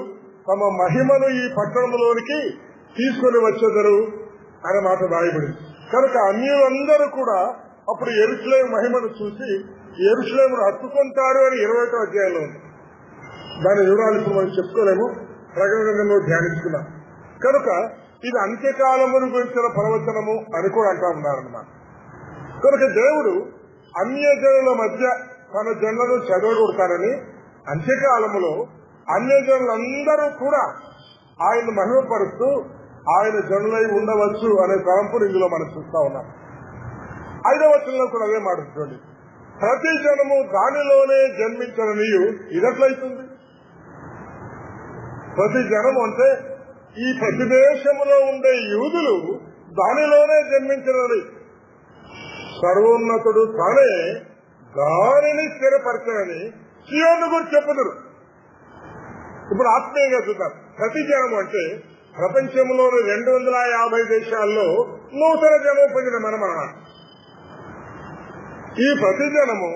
తమ మహిమను ఈ పట్టణంలోనికి తీసుకుని వచ్చేదరు అనే మాట రాయబడింది. కనుక అన్యులందరూ కూడా అప్పుడు యెరూషలేము మహిమను చూసి యెరూషలేమును హత్తుకుంటారు అని 20వ అధ్యాయంలో ఉంది. దాని వివరాలు ఇప్పుడు మనం చెప్పుకోలేము, ప్రకటన గ్రంథంలో ధ్యానించుకున్నాం. కనుక ఇది అంత్యకాలమును గురించిన ప్రవచనము అని కూడా అంటా ఉన్నారన్నమాట. కనుక దేవుడు అన్య జనుల మధ్య తన జనులను చెదరగొడతారని, అంత్యకాలములో అన్య జనులందరూ కూడా ఆయన మహిమపరుస్తూ ఆయన జనులై ఉండవచ్చు అనే తలంపును ఇందులో మనం చూస్తా ఉన్నాం. 5వ వచనంలో కూడా అదే మాట చూడండి, ప్రతి జనము దానిలోనే జన్మించననియు. ఇదట్లయితుంది? ప్రతి జనము అంటే ఈ ప్రతి దేశంలో ఉండే యూదులు దానిలోనే జన్మించనని, సర్వోన్నతుడు తానే దానిని స్థిరపరచనని సియోను గురించి చెప్పుదురు. ఇప్పుడు ఆత్మీయంగా చూద్దాం. ప్రతి జనము అంటే ప్రపంచంలోని 250 దేశాల్లో నూతన జన్మ పొందిన మనమన్నమాట. ఈ ప్రతి జనము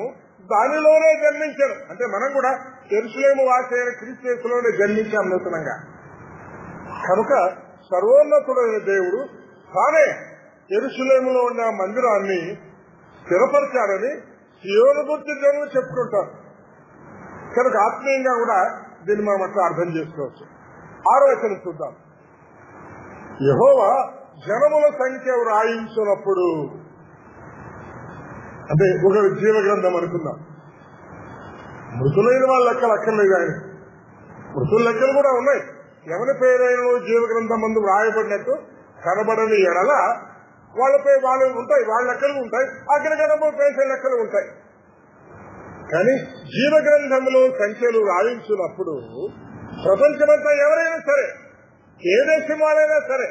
దానిలోనే జన్మించారు. అంటే మనం కూడా యెరూషలేము వాసి అయిన క్రీస్తు యేసులోనే జన్మించాం నూతనంగా. కనుక సర్వోన్నతుడైన దేవుడు తానే యెరూషలేములో ఉన్న మందిరాన్ని స్థిరపరిచారని సియోను గురించి జనులు చెప్పుకుంటారు. కనుక ఆత్మీయంగా కూడా దీన్ని మనం అట్లా అర్థం చేసుకోవచ్చు. 6వ వచనం చూద్దాం. యెహోవా జనముల సంఖ్య వ్రాయించినప్పుడు, అంటే ఒక జీవ గ్రంథం అనుకుందాం. మృతులైన వాళ్ళ లెక్కలు అక్కర్లేదు. ఆయన మృతుల లెక్కలు కూడా ఉన్నాయి. ఎవరి పేరైన జీవ గ్రంథం ముందు వ్రాయబడినట్టు కనబడని ఎడల వాళ్ళపై వాళ్ళు ఉంటాయి, వాళ్ళ లెక్కలు ఉంటాయి. అగ్రగణము పేసే లెక్కలు ఉంటాయి. కానీ జీవ గ్రంథంలో సంఖ్యలు వ్రాయించినప్పుడు ప్రపంచమంతా ఎవరైనా సరే, ఏ దేశం వాళ్ళైనా సరే,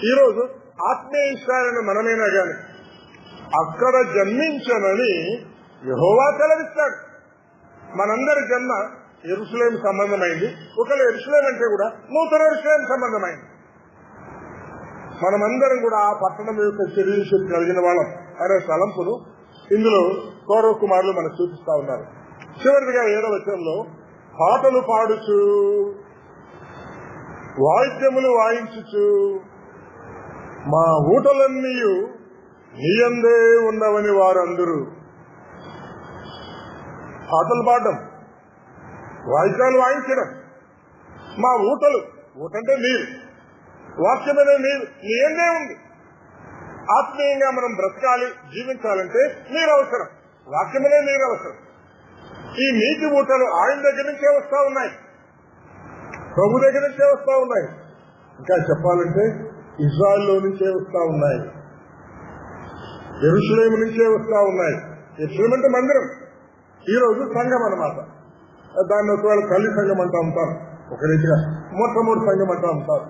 ఈరోజు ఆత్మీయ ఇష్టాలను మనమైనా గాని అక్కడ జన్మించనని యెహోవా సెలవిస్తాడు. మనందరి జన్మ యెరూషలేము సంబంధమైంది. ఒకవేళ యెరూషలేము అంటే కూడా నూతన యెరూషలేము సంబంధమైంది. మనమందరం కూడా ఆ పట్టణం యొక్క శరీరం కలిగిన వాళ్ళం అనే తలంపును ఇందులో కౌరవ కుమారులు మనకు చూపిస్తా ఉన్నారు. చివరిగా 7వ వచనంలో పాటలు పాడుచు వాయిద్యములు వాయించుచు మా ఊటలన్నీ నీయందే ఉన్నవని వారందరూ. పాటలు పాడడం, వాయిద్యాలు వాయించడం, మా ఊటలు, ఊటంటే నీరు, వాక్యమనే నీరు నీయందే ఉంది. ఆత్మీయంగా మనం బ్రతకాలి, జీవించాలంటే నీరు అవసరం, వాక్యమనే నీరు అవసరం. ఈ నీటి ఊటలు ఆయన దగ్గర నుంచే వస్తా ఉన్నాయి, ప్రభు దగ్గర నుంచే వస్తా ఉన్నాయి. ఇంకా చెప్పాలంటే ఇజ్రాయెల్లో నుంచే వస్తా ఉన్నాయి, యెరూషలేము నుంచే వస్తా ఉన్నాయి. యెరూషలేము అంటే మందిరం, ఈ రోజు సంఘం అన్నమాట. దాన్ని ఒకవేళ తల్లి సంఘం అంటా ఉంటారు, ఒక రీతిగా మొట్టమొదటి సంఘం అంటా ఉంటారు.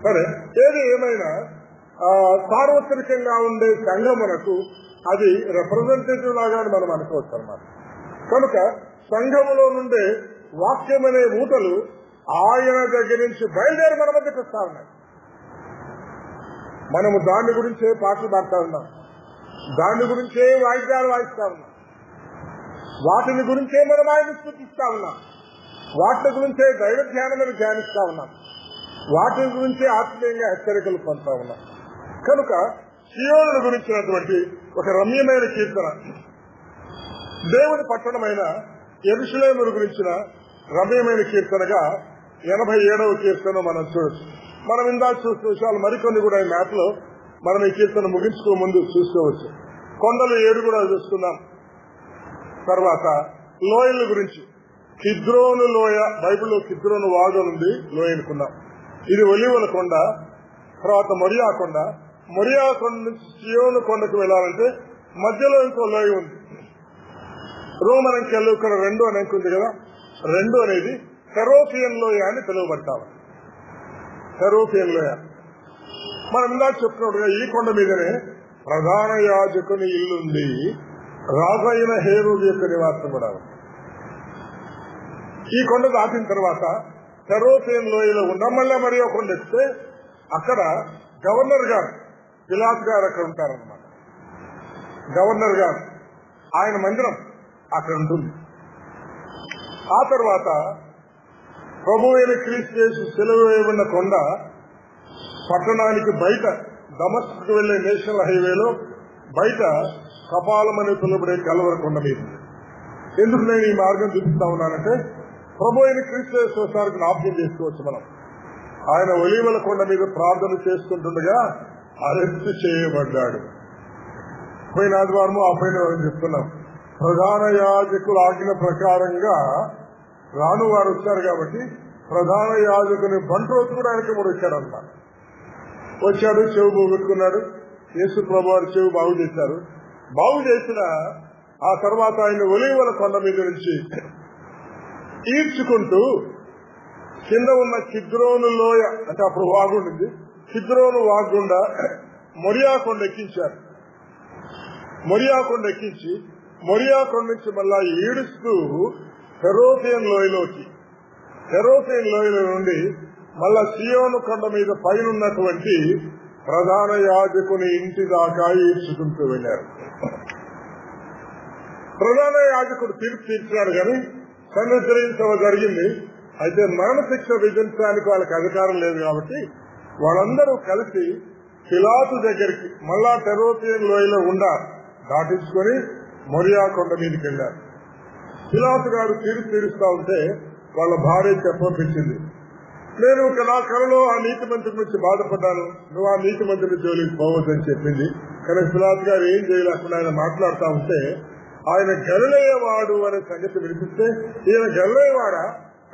సరే, ఏది ఏమైనా సార్వత్రికంగా ఉండే సంఘమునకు అది రిప్రజెంటేటివ్ లాగా మనం అనుకోవచ్చు అన్నమాట. కనుక సంఘములో నుండే వాక్యం అనే ఊటలు ఆయన దగ్గర నుంచి బయలుదేరి మన మధ్యకు వస్తా ఉన్నాయి. మనము దాని గురించే పాటలు పాడుతా ఉన్నాం, దాని గురించే వాయిద్యాలు వాయిస్తా ఉన్నాం, వాటిని గురించే మనం ఆయన స్తుతిస్తా ఉన్నాం, వాటి గురించే దైవ ధ్యానమని ధ్యానిస్తా ఉన్నాం, వాటి గురించే ఆత్మీయంగా హెచ్చరికలు పొందుతా ఉన్నాం. కనుక సియోను గురించినటువంటి ఒక రమ్యమైన కీర్తన, దేవుని పట్టణమైన యెరూషలేము గురించిన రమ్యమైన కీర్తనగా 87వ కీర్తన మనం చూడొచ్చు. మనం ఇందాక చూసిన విషయాలు మరికొన్ని కూడా ఈ మ్యాప్లో మనం ఈ కీర్తన ముగించుకో ముందు చూసుకోవచ్చు. కొండలు 7 కూడా చూస్తున్నాం. తర్వాత లోయల గురించి, కిద్రోను లోయ, బైబిల్లో కిద్రోను వాగు ఉంది, లోయ అనుకున్నాం. ఇది ఒలీవల కొండ. తర్వాత మొరియా కొండ, మొరియా కొండ నుంచి సియోను కొండకు వెళ్లాలంటే మధ్యలో ఇంకో లోయ ఉంది. రోమన్ అంకెలు ఇక్కడ 2 అని అంకుంది కదా, 2 అనేది సెరోపియన్ లోయ అని పిలువబడతాము. సెరోపియన్ లోయ మనం ఇందాక చెప్తున్నట్టుగా ఈ కొండ మీదనే ప్రధాన యాజకుని ఇల్లుంది, రాజైన హేరోదు యొక్క నివాసం కూడా ఉంది. ఈ కొండ దాటిన తర్వాత సెరోపియన్ లోయలో ఉన్న మళ్ళా మరియో కొండ ఎక్కితే అక్కడ గవర్నర్ గారు, పిలాత్ గారు అక్కడ ఉంటారన్నమాట. గవర్నర్ గారు, ఆయన మందిరం అక్కడ ఉంటుంది. ఆ తర్వాత ప్రభు అయిన క్రీస్తు యేసు సిలువ వేయబడిన కొండ పట్టణానికి బయట దమస్కు వెళ్లే నేషనల్ హైవేలో బయట కపాలం అని పిలువబడే కల్వరి కొండ మీద. ఎందుకు నేను ఈ మార్గం చూపిస్తా ఉన్నానంటే ప్రభు అయిన క్రీస్తు యేసు ఒకసారి జ్ఞాపకం చేసుకోవచ్చు. మనం ఆయన ఒలీవల కొండ మీద ప్రార్థన చేసుకుంటుండగా అరెస్ట్ చేయబడ్డాడు. పోయిన ఆదివారము ఆ పైన చెప్తున్నాం. ప్రధాన యాజకుల ఆజ్ఞ ప్రకారంగా రాను వారు వచ్చారు కాబట్టి ప్రధాన యాజకుని బంట్రోతు కూడా ఆయనకి కూడా వచ్చారన్నమాట. వచ్చాడు, చెవు పోగొట్టుకున్నాడు. యేసు ప్రభు వారి చెవు బాగు చేశారు. బాగు చేసిన ఆ తర్వాత ఆయన ఒలీవల కొండ మీద నుంచి ఈడ్చుకుంటూ కింద ఉన్న కిద్రోను లోయ, అంటే అప్పుడు వాగుండింది, కిద్రోను వాగుండా మొరియా కొండ ఎక్కించారు. మొరియా కొండ ఎక్కించి మొరియా కొండ నుంచి మళ్ళా ఈడుస్తూ హెరోసియన్ లోయలోకి, హెరోసియన్ లోయల నుండి మళ్ళా సియోను కొండ మీద పైనున్నటువంటి ప్రధాన యాజకుని ఇంటి దాకా ఈడ్చుకుంటూ వెళ్లారు. ప్రధాన యాజకుడు తీర్పు తీర్చాడు కానీ సన్నిధించడం జరిగింది. అయితే మరణశిక్ష విధించడానికి వాళ్ళకి అధికారం లేదు కాబట్టి వాళ్ళందరూ కలిసి పిలాతు దగ్గరికి మళ్ళా హెరోసియన్ లోయలో దాటించుకొని మొరియా కొండ మీదకి వెళ్లారు. పిలాతు గారు తీర్పు తీరుస్తా ఉంటే వాళ్ళ భార్య చెప్పపించింది, నేను నా కళలో ఆ నీతి మంత్రి గురించి బాధపడ్డాను, నువ్వు ఆ నీతి మంత్రి జోలికి పోవద్దని చెప్పింది. కానీ పిలాతు గారు ఏం చేయలేకుండా ఆయన మాట్లాడుతూ ఉంటే ఆయన గలిలయవాడు అనే సంగతి వినిపిస్తే ఈయన గలిలయవాడా,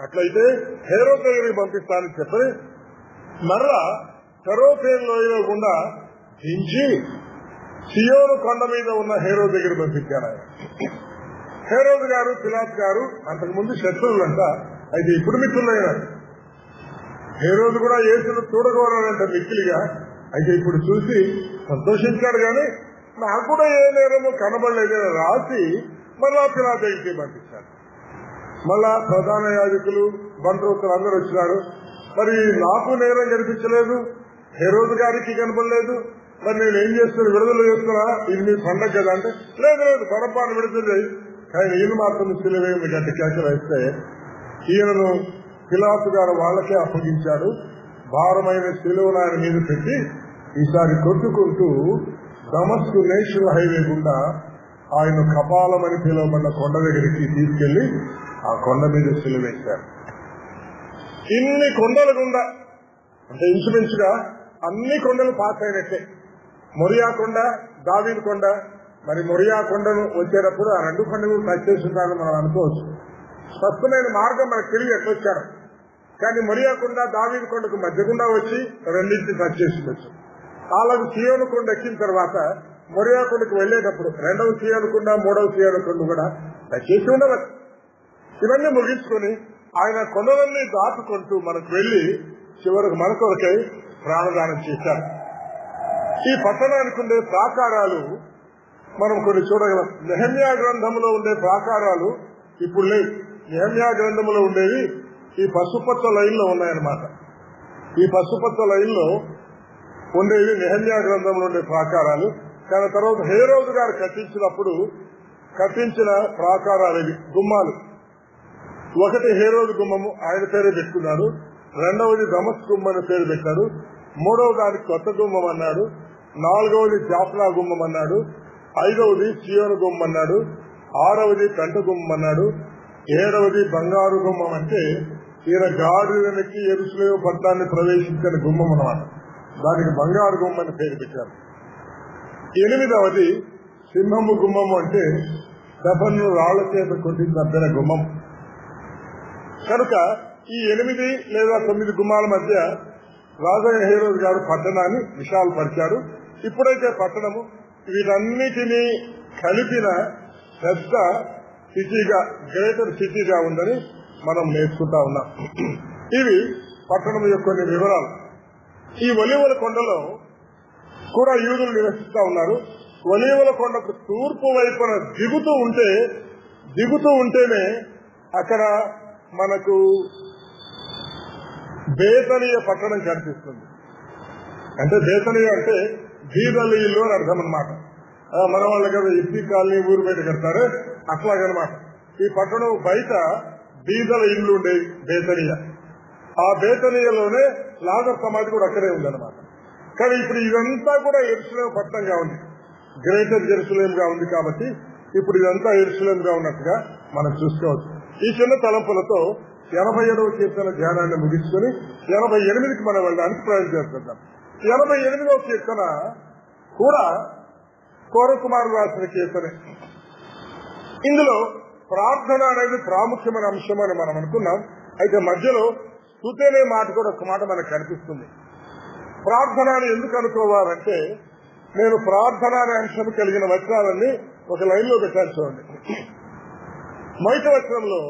అట్లయితే హేరోదు దగ్గరికి పంపిస్తానని చెప్పి మరలా హెరోసియన్ లోయలో గుండా దించి సియోను కొండ మీద ఉన్న హేరోదు దగ్గర పంపించారు. ఆయన హేరోదు గారు పిలాతు గారు అంతకుముందు శత్రువులంట, అయితే ఇప్పుడు మిత్రులైన హేరోదు కూడా యేసును చూడగోరాడంట మిక్కిలిగా. అయితే ఇప్పుడు చూసి సంతోషించాడు కానీ నాకు కూడా ఏ నేరము కనబడలేదని రాసి మళ్ళా పిలాతు దగ్గరికి పంపించాడు. మళ్ళా ప్రధాన యాజకులు బంధువులు అందరూ వచ్చినారు. మరి నాకు నేరం కనిపించలేదు, హేరోదు గారికి కనబడలేదు, మరి నేను ఏం చేస్తున్నా, విడుదల చేస్తున్నా, ఇది మీ పండగ కదా అంటే లేదు లేదు పొరపాటు విడుదల చేయి, కానీ ఈయన మాత్రం సిలువేమి గట్టి కేకలు వేస్తే ఈయనను పిలాతు గారు వాళ్ళకే అప్పగించాడు. భారమైన సిలువను ఆయన మీద పెట్టి ఈసారి కొట్టుకుంటూ దమస్కు నేషనల్ హైవే గుండా ఆయన కపాలమని పిలువబడ్డ కొండ దగ్గరికి తీసుకెళ్లి ఆ కొండ మీద సిలువేశారు. ఇన్ని కొండల గుండా అంటే ఇంచుమించుగా అన్ని కొండలు పాస్ అయినట్టే. మొరియా కొండ, దావీదు కొండ. మరి మొరియా కొండను వచ్చేటప్పుడు ఆ రెండు కొండలు టచ్ చేస్తుంటారని మనం అనుకోవచ్చు. స్పష్టమైన మార్గం మనకు తిరిగి ఎట్లొచ్చారు. కానీ మొరియా కొండ దావీదు కొండకు మధ్య గుండా వచ్చి రెండింటిని టచ్ చేసిండొచ్చు. అలాగే సియోను కొండ ఎక్కిన తర్వాత మొరియా కొండకు వెళ్లేటప్పుడు రెండవ సియోను కొండ, మూడవ సియోను కొండ కూడా టచ్ చేసి ఉండవచ్చు. ఇవన్నీ ముగించుకొని ఆయన కొండలన్నీ దాటుకుంటూ మనకు వెళ్లి చివరికి మన కొరకై ప్రాణదానం చేశారు. ఈ పట్టణానికి ఉండే ప్రాకారాలు మనం కొన్ని చూడగలం. నెహెమ్యా గ్రంథంలో ఉండే ప్రాకారాలు ఇప్పుడు లేవు. నెహెమ్యా గ్రంథంలో ఉండేవి ఈ పసుపచ్చ లైన్లో ఉన్నాయన్నమాట. ఈ పసుపచ్చ లైన్లో ఉండేవి నెహెమ్యా గ్రంథంలో ఉండే ప్రాకారాలు. కానీ తర్వాత హేరోదు గారు కట్టించిన ప్రాకారాలు ఇవి, గుమ్మాలు. ఒకటి హేరోదు గుమ్మము, ఆయన పేరే పెట్టుకున్నాడు. రెండవది దమస్కు గుమ్మం అని పేరు పెట్టాడు. మూడవ దానికి కొత్త గుమ్మం అన్నాడు. నాలుగవది జాఫ్లా గుమ్మం అన్నాడు. ఐదవది సియోను గుమ్మం అన్నాడు. ఆరవది పెంట గుమ్మం అన్నాడు. ఏడవది బంగారు గుమ్మం, అంటే ఈయన గాడిదనికి యెరూషలేము పట్టణాన్ని ప్రవేశించిన గుమ్మం అన్నమాట. దానికి బంగారు గుమ్మం అని పేరు పెట్టారు. ఎనిమిదవది సింహము గుమ్మము, అంటే దెబ్బను రాళ్ల చేత కొట్టి చంపిన గుమ్మం. కనుక ఈ 8 లేదా 9 గుమ్మాల మధ్య రాజయ్య హేరోదు గారు పట్టణాన్ని విశాలపరిచారు. ఇప్పుడైతే పట్టణము వీటన్నిటినీ కలిపిన పెద్ద సిటీగా, గ్రేటర్ సిటీగా ఉందని మనం నేర్చుకుంటా ఉన్నాం. ఇవి పట్టణం యొక్క కొన్ని వివరాలు. ఈ ఒలీవల కొండలో కూడా యూదులు నివసిస్తా ఉన్నారు. ఒలీవల కొండకు తూర్పు వైపున దిగుతూ ఉంటేనే అక్కడ మనకు బేతనీయ పట్టణం కనిపిస్తుంది. అంటే బేతనీయ అంటే బీదల ఇల్లు అని అర్థం అనమాట. మన వాళ్ళు కదా ఇస్తి కాలనీ ఊరు బయట కడతారు, అట్లాగనమాట. ఈ పట్టణం బయట బీదల ఇల్లు ఉండేది బేతనీయ. ఆ బేతనీయలోనే లాజర్ సమాధి కూడా అక్కడే ఉందన్నమాట. కానీ ఇప్పుడు ఇదంతా కూడా యెరూషలేము పట్టణంగా ఉంది, గ్రేటర్ జెరూసలేం గా ఉంది. కాబట్టి ఇప్పుడు ఇదంతా యెరూషలేం గా ఉన్నట్టుగా మనం చూసుకోవచ్చు. ఈ చిన్న తలంపులతో 87వ కీర్తన ధ్యానాన్ని ముగించుకుని 88కి మనం వెళ్ళడానికి ప్రయత్నం చేస్తున్నాం. 88వ కీర్తన కూడా కోర కుమారుడు రాసిన కీర్తనే. ఇందులో ప్రార్థన అనేది ప్రాముఖ్యమైన అంశం అని మనం అనుకున్నాం. అయితే మధ్యలో స్తుతి అనే మాట కూడా ఒక మాట మనకు కనిపిస్తుంది. ప్రార్థన అని ఎందుకు అనుకోవాలంటే, నేను ప్రార్థన అనే అంశం కలిగిన వచనాలన్నీ ఒక లైన్ లో పెట్టాను చూడండి. మొదటి వచనంలో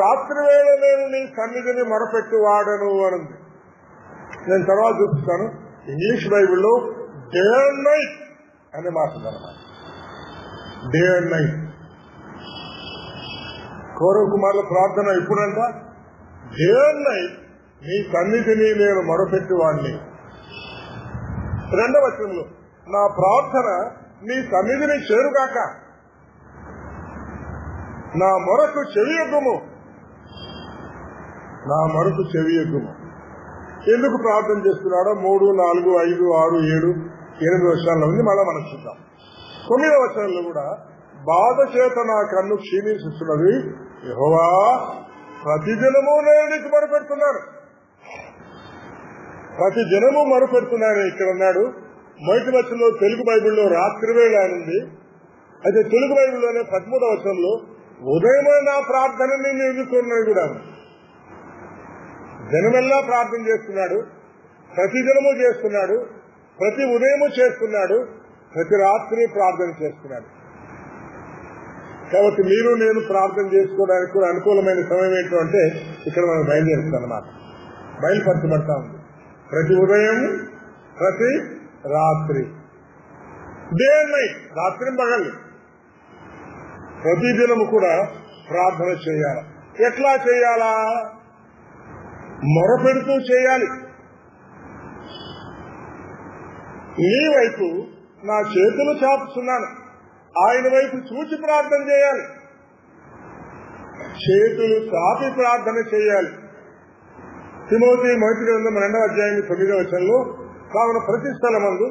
రాత్రి వేళ నేను నీ సన్నిధిని మొరపెట్టి వాడను అనుంది. నేను తర్వాత చూపిస్తాను. ఇంగ్లీష్ బైబిల్లో డే అండ్ నైట్ అనే మాట ఉందన్నమాట. Day and night. కౌరవ కుమారుల ప్రార్థన ఎప్పుడంట? డే అండ్ నైట్ నీ సన్నిధిని నేను మొరపెట్టి వాడిని. 2వ వచనంలో నా ప్రార్థన నీ సన్నిధిని చేరుగాక, నా మొరకు చెవియొగ్గుము, నా మొరకు చెవియొగ్గుము. ఎందుకు ప్రార్థన చేస్తున్నాడో 3, 4, 5, 6, 7, 8 వచనాల్లో ఉంది. మళ్ళా మనం చూద్దాం. 9వ వచనంలో కూడా బాధ చేత నా కన్ను క్షీణిస్తున్నది, యెహోవా ప్రతిదినము నేను నీకు మొరపెడుతున్నాను. ప్రతి దినము మొరపెడుతున్నాను ఇక్కడ అన్నాడు. మొదటి వచనంలో తెలుగు బైబిల్లో రాత్రివేళ ఉంది. అయితే తెలుగు బైబిల్లోనే 13వ వచనంలో ఉదయమే నా ప్రార్థనని నేను ఎదుర్కొన్నాడు కూడా. దినమెల్లా ప్రార్థన చేస్తున్నాడు, ప్రతి దినము చేస్తున్నాడు, ప్రతి ఉదయము చేస్తున్నాడు, ప్రతి రాత్రి ప్రార్థన చేస్తున్నాడు. కాబట్టి మీరు నేను ప్రార్థన చేసుకోవడానికి కూడా అనుకూలమైన సమయం ఏంటంటే ఇక్కడ మనం బయలుదేరుతాం అన్నమాట. బయలుపరచబడతా ఉంది ప్రతి ఉదయం, ప్రతి రాత్రి, డే అండ్ నైట్, రాత్రి పగలు ప్రతి దినము కూడా ప్రార్థన చేయాలి. ఎట్లా చేయాలా? మొరపెడుతూ చేయాలి. నీ వైపు నా చేతులు చాపుతున్నాను, ఆయన వైపు చూచి ప్రార్థన చేయాలి. చేతులు చాపి ప్రార్థన చేయాలి. తిమోతి మొదటి గ్రంథం 2వ అధ్యాయం 9వ వచనంలో కావున ప్రతి స్థలమందు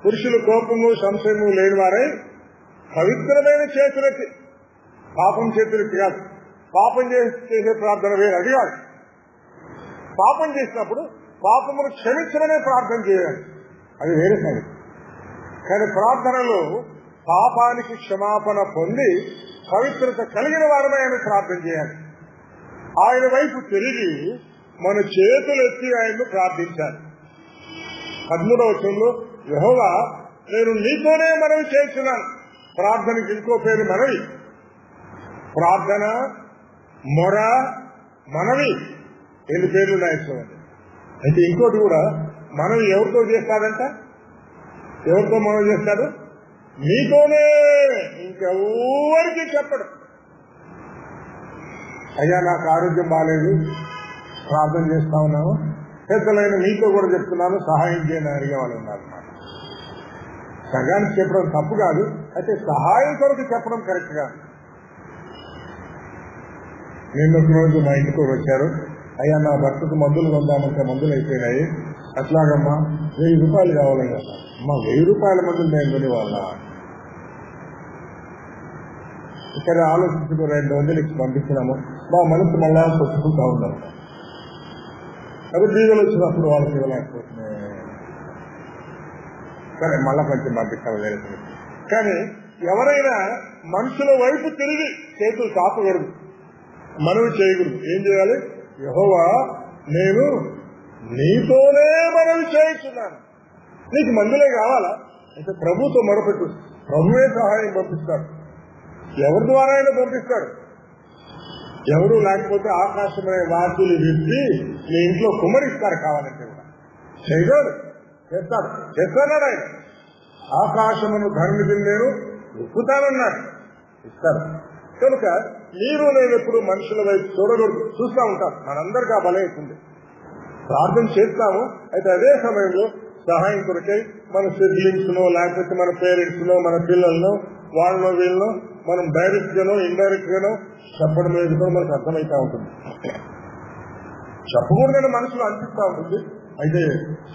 పురుషులు కోపము సంశయము లేని వారై పవిత్రమైన చేతులెత్తి, పాపం చేతులెత్తి కాదు, పాపం చేసే ప్రార్థన వేరు, అది కాదు. పాపం చేసినప్పుడు పాపమును క్షమించమనే ప్రార్థన చేయాలి, అది వేరే సంగతి. కానీ ప్రార్థనలో పాపానికి క్షమాపణ పొంది పవిత్రత కలిగిన వారమే ఆయన ప్రార్థన చేయాలి. ఆయన వైపు తిరిగి మన చేతులెత్తి ఆయన్ను ప్రార్థించాలి. 13వ వచనంలో యెహోవా నేను నీతోనే మనవి చేస్తున్నాను. ప్రార్థనకి ఇంకో పేరు మనవి. ప్రార్థన, మొర, మనవి, 2 పేర్లు ఉన్నాయి. అయితే ఇంకోటి కూడా మనవి ఎవరితో చేస్తాడంట? ఎవరితో మనవి చేస్తాడు? నీతోనే, ఇంకెవరికి చెప్పడు. అయ్యా నాకు ఆరోగ్యం బాగాలేదు, ప్రార్థన చేస్తా ఉన్నాను, పెద్దలైన మీతో కూడా చెప్తున్నాను, సహాయం చేయని అడిగే వాళ్ళు ఉన్నారన్నమాట. సగానికి చెప్పడం తప్పు కాదు, అయితే సహాయం కొరకు చెప్పడం కరెక్ట్ కాదు. నిన్న రోజు మా ఇంటికి వచ్చారు, అయ్యా నా భర్తకు మందులు కొందామంటే మందులు అయిపోయినాయి, అట్లాగమ్మా 1000 రూపాయలు కావాలని కదా. అమ్మా 1000 రూపాయల మందులు నేను కొనివాళ్ళ? ఇక్కడ ఆలోచించుకో, 200 ఇచ్చి పంపించినాము, మా మనసు మళ్ళా కొట్టుకుంటా ఉన్నాం. అది బీదలు వచ్చినప్పుడు వాళ్ళకి ఇవ్వలేకపోతున్నాయి, సరే మళ్ళా కొంచెం పంపిస్తాము వేరే. కానీ ఎవరైనా మనుషుల వైపు తిరిగి చేతులు చాపకూడదు, మనవి చేయకూడదు. ఏం చేయాలి? యెహోవా నేను నీతోనే మనవి చేయించున్నాను. నీకు మందులే కావాలా అంటే ప్రభుతో మొరపెట్టు, ప్రభువే సహాయం పంపిస్తాడు. ఎవరి ద్వారా అయినా పంపిస్తాడు. ఎవరు లేకపోతే ఆకాశమైన వార్తలు విప్పి మీ ఇంట్లో కుమ్మరిస్తారు కావాలంటే కూడా. చేయగలరు, చేస్తాడు ఆయన. ఆకాశమును ధరణిని నేను విప్పుతానన్నాడు, ఇస్తారు. కనుక మీరు నేను ఎప్పుడు మనుషుల వైపు చూడకూడదు. చూస్తూ ఉంటాం, మనందరికీ ఆ బలం అవుతుంది. ప్రార్థన చేస్తాము, అయితే అదే సమయంలో సహాయం కొరకై మన సిబ్లింగ్స్ నో, లేకపోతే మన పేరెంట్స్ నో, మన పిల్లలను, వాళ్ళనో వీళ్ళనో మనం డైరెక్ట్ గానో ఇండైరెక్ట్ గానో చెప్పడం లేదు కూడా మనకు అర్థమవుతా ఉంటుంది. చెప్పకూడదని మనసులో అనిపిస్తూ ఉంటుంది, అయితే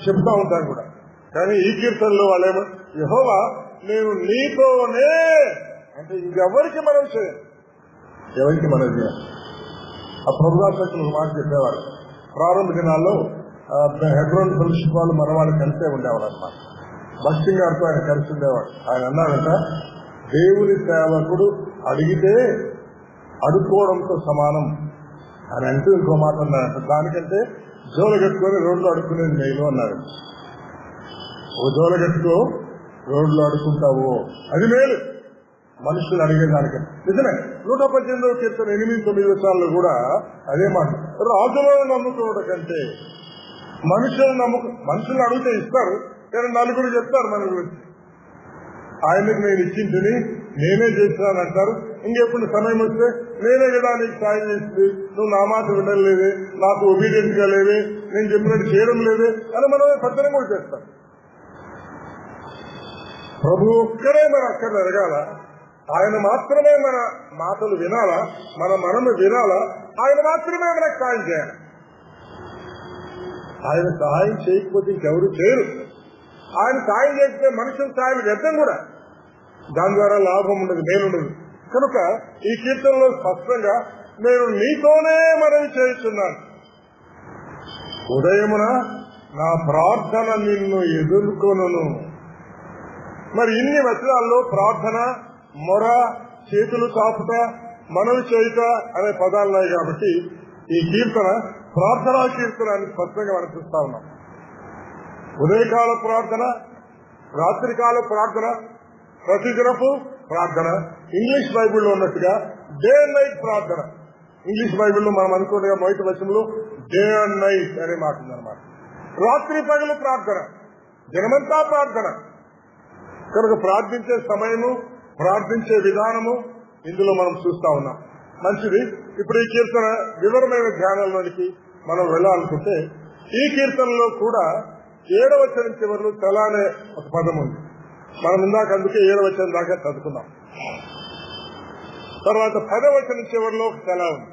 చెప్తా ఉంటాను కూడా. కానీ ఈ కీర్తనలో వాళ్ళేమో యెహోవా నేను నీతోనే అంటే ఇంకెవరికి మనం చేయాలి, ఎవరికి మనం చేయాలి. ఆ ప్రభుత్వ మాట చెప్పేవారు. ప్రారంభ దినాల్లో హెబ్రోన్ ఫెలోషిప్ వాళ్ళు మన వాళ్ళు కలిసే ఉండేవాడు అన్నమాట. భక్తి గారితో ఆయన కలిసి ఉండేవాడు. ఆయన అన్నాడంట, దేవుని సేవకుడు అడిగితే అడుక్కోవడంతో సమానం అని అంటూ ఇంకో మాట అన్నాడంట. దానికంటే జోల కట్టుకొని రోడ్లు అడుక్కునేది మేలు అన్నాడు. ఓ జోల కట్టుకో రోడ్లు అడుక్కుంటావు, అది మేలు మనుషులు అడిగేదానికంటే. నిజమే, 118వ కీర్తన 8-9 వచనాల్లో కూడా అదే మాట. రాజులను నమ్ముకోవడం కంటే మనుషులు అడిగితే ఇస్తారు, కానీ నలుగురు చెప్తారు మన గురించి. ఆయనకు నేను ఇచ్చింటిని, నేనే చేస్తాను అంటారు. ఇంకెప్పుడు సమయం వస్తే నేనే కదా నీకు సాయం చేసింది, నువ్వు నా మాట వినలేదే, నాకు ఒబీడియంట్ గా లేదే, నేను చెప్పినట్టు చేయడం లేదే అని మనం పెద్దనే కూడా చేస్తాం. ప్రభు ఒక్కడే మన అక్కడ ఎరగాల, ఆయన మాత్రమే మన మాటలు వినాలా, మనము వినాలా, ఆయన మాత్రమే మనకు సాయం చేయాలి. ఆయన సహాయం చేయకపోతే ఇంకెవరు చేయరు. ఆయన సాయం చేస్తే మనుషుల సాయం వ్యర్థం కూడా, దాని ద్వారా లాభం ఉండదు, మేలుండదు. కనుక ఈ కీర్తనలో స్పష్టంగా నేను నీతోనే మనవి చేస్తున్నాను, ఉదయమున నా ప్రార్థన నిన్ను ఎదుర్కొను. మరి ఇన్ని వచనాల్లో ప్రార్థన, మొర, చేతులు చాపుట, మనవి చేయుట అనే పదాలున్నాయి. కాబట్టి ఈ కీర్తన ప్రార్థనా కీర్తన అని స్పష్టంగా మనం చూస్తా ఉన్నాం. ఉదయకాల ప్రార్థన, రాత్రికాల ప్రార్థన, ప్రతిదినపు ప్రార్థన. ఇంగ్లీష్ బైబిల్లో ఉన్నట్టుగా డే అండ్ నైట్ ప్రార్థన. ఇంగ్లీష్ బైబిల్లో మనం అనుకున్నగా మొదటి వచనంలో డే అండ్ నైట్ అనే మాట ఉందన్నమాట. రాత్రి పగలు ప్రార్థన, దినమంతా ప్రార్థన. కనుక ప్రార్థించే సమయము, ప్రార్థించే విధానము ఇందులో మనం చూస్తా ఉన్నాం. మంచిది. ఇప్పుడు ఈ కీర్తన వివరమైన ధ్యానంలోనికి మనం వెళ్ళాలనుకుంటే, ఈ కీర్తనలో కూడా 7వ వచనం చివరిలో తెల అనే ఒక పదం ఉంది. మనం ఇందాక అందుకే 7వ వచనం దాకా చదువుకున్నాం. తర్వాత 10వ వచనం చివరిలో ఒక తెల ఉంది.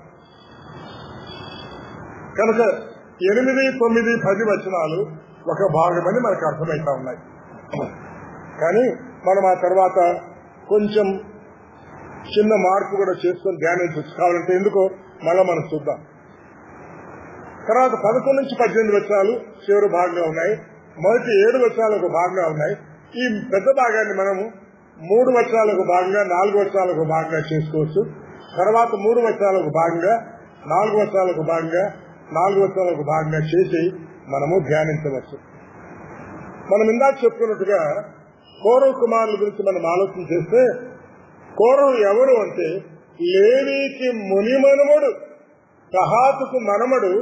కనుక 8, 9, 10 వచనాలు ఒక భాగమని మనకు అర్థమవుతా ఉన్నాయి. కానీ మనం ఆ తర్వాత కొంచెం చిన్న మార్పు కూడా చేసుకొని ధ్యానం కావాలంటే ఎందుకో మళ్ళా మనం చూద్దాం. తర్వాత 11 నుంచి 18 వచనాలు చివరి భాగంగా ఉన్నాయి. మొదటి 7 వచనాలు ఒక భాగంగా ఉన్నాయి. ఈ పెద్ద భాగాన్ని మనము 3 వచనాలకు భాగంగా, 4 వచనాలకు భాగంగా చేసుకోవచ్చు. తర్వాత 3 వచనాలకు భాగంగా, 4 వచనాలకు భాగంగా, 4 వచనాలకు భాగంగా చేసి మనము ధ్యానించవచ్చు. మనం ఇందాక చెప్పుకున్నట్టుగా కోరహు కుమారుల గురించి మనం ఆలోచన చేస్తే, కోరహు ఎవరు అంటే లేవీకి మునిమనుమడు, కహాతుకు మనమడు,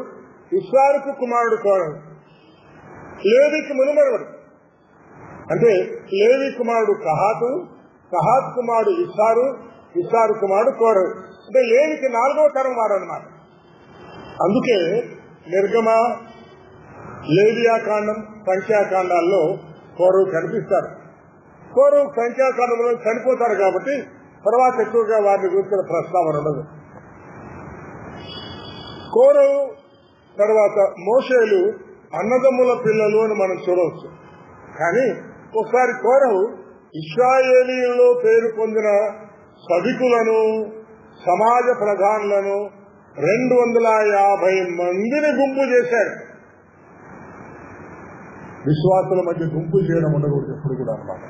ఇస్సారుకు కుమారుడు కోరహు. లేవీకి మునిమనుమడు అంటే లేవీ కుమారుడు కహాతు, కహాతు కుమారుడు ఇస్సారు, ఇస్సారు కుమారుడు కోరహు. అంటే లేవీకి 4వ తరం వాడు అన్నమాట. అందుకే నిర్గమ, లేవియాకాండం, సంఖ్యాకాండాల్లో కోరహు కనిపిస్తారు. కోరహు సంఖ్యాకాండంలో చనిపోతారు కాబట్టి తర్వాత ఎక్కువగా వారిని గురించిన ప్రస్తావన ఉండదు. కోరహు తర్వాత మోషేలు అన్నదమ్ముల పిల్లలు అని మనం చూడవచ్చు. కానీ ఒకసారి కోరహు ఇశ్రాయేలీయుల్లో పేరు పొందిన సభికులను, సమాజ ప్రధానులను 250 మందిని గుంపు చేశారు. విశ్వాసుల మధ్య గుంపు చేయడం ఉండకూడదు ఎప్పుడు కూడా అన్నమాట.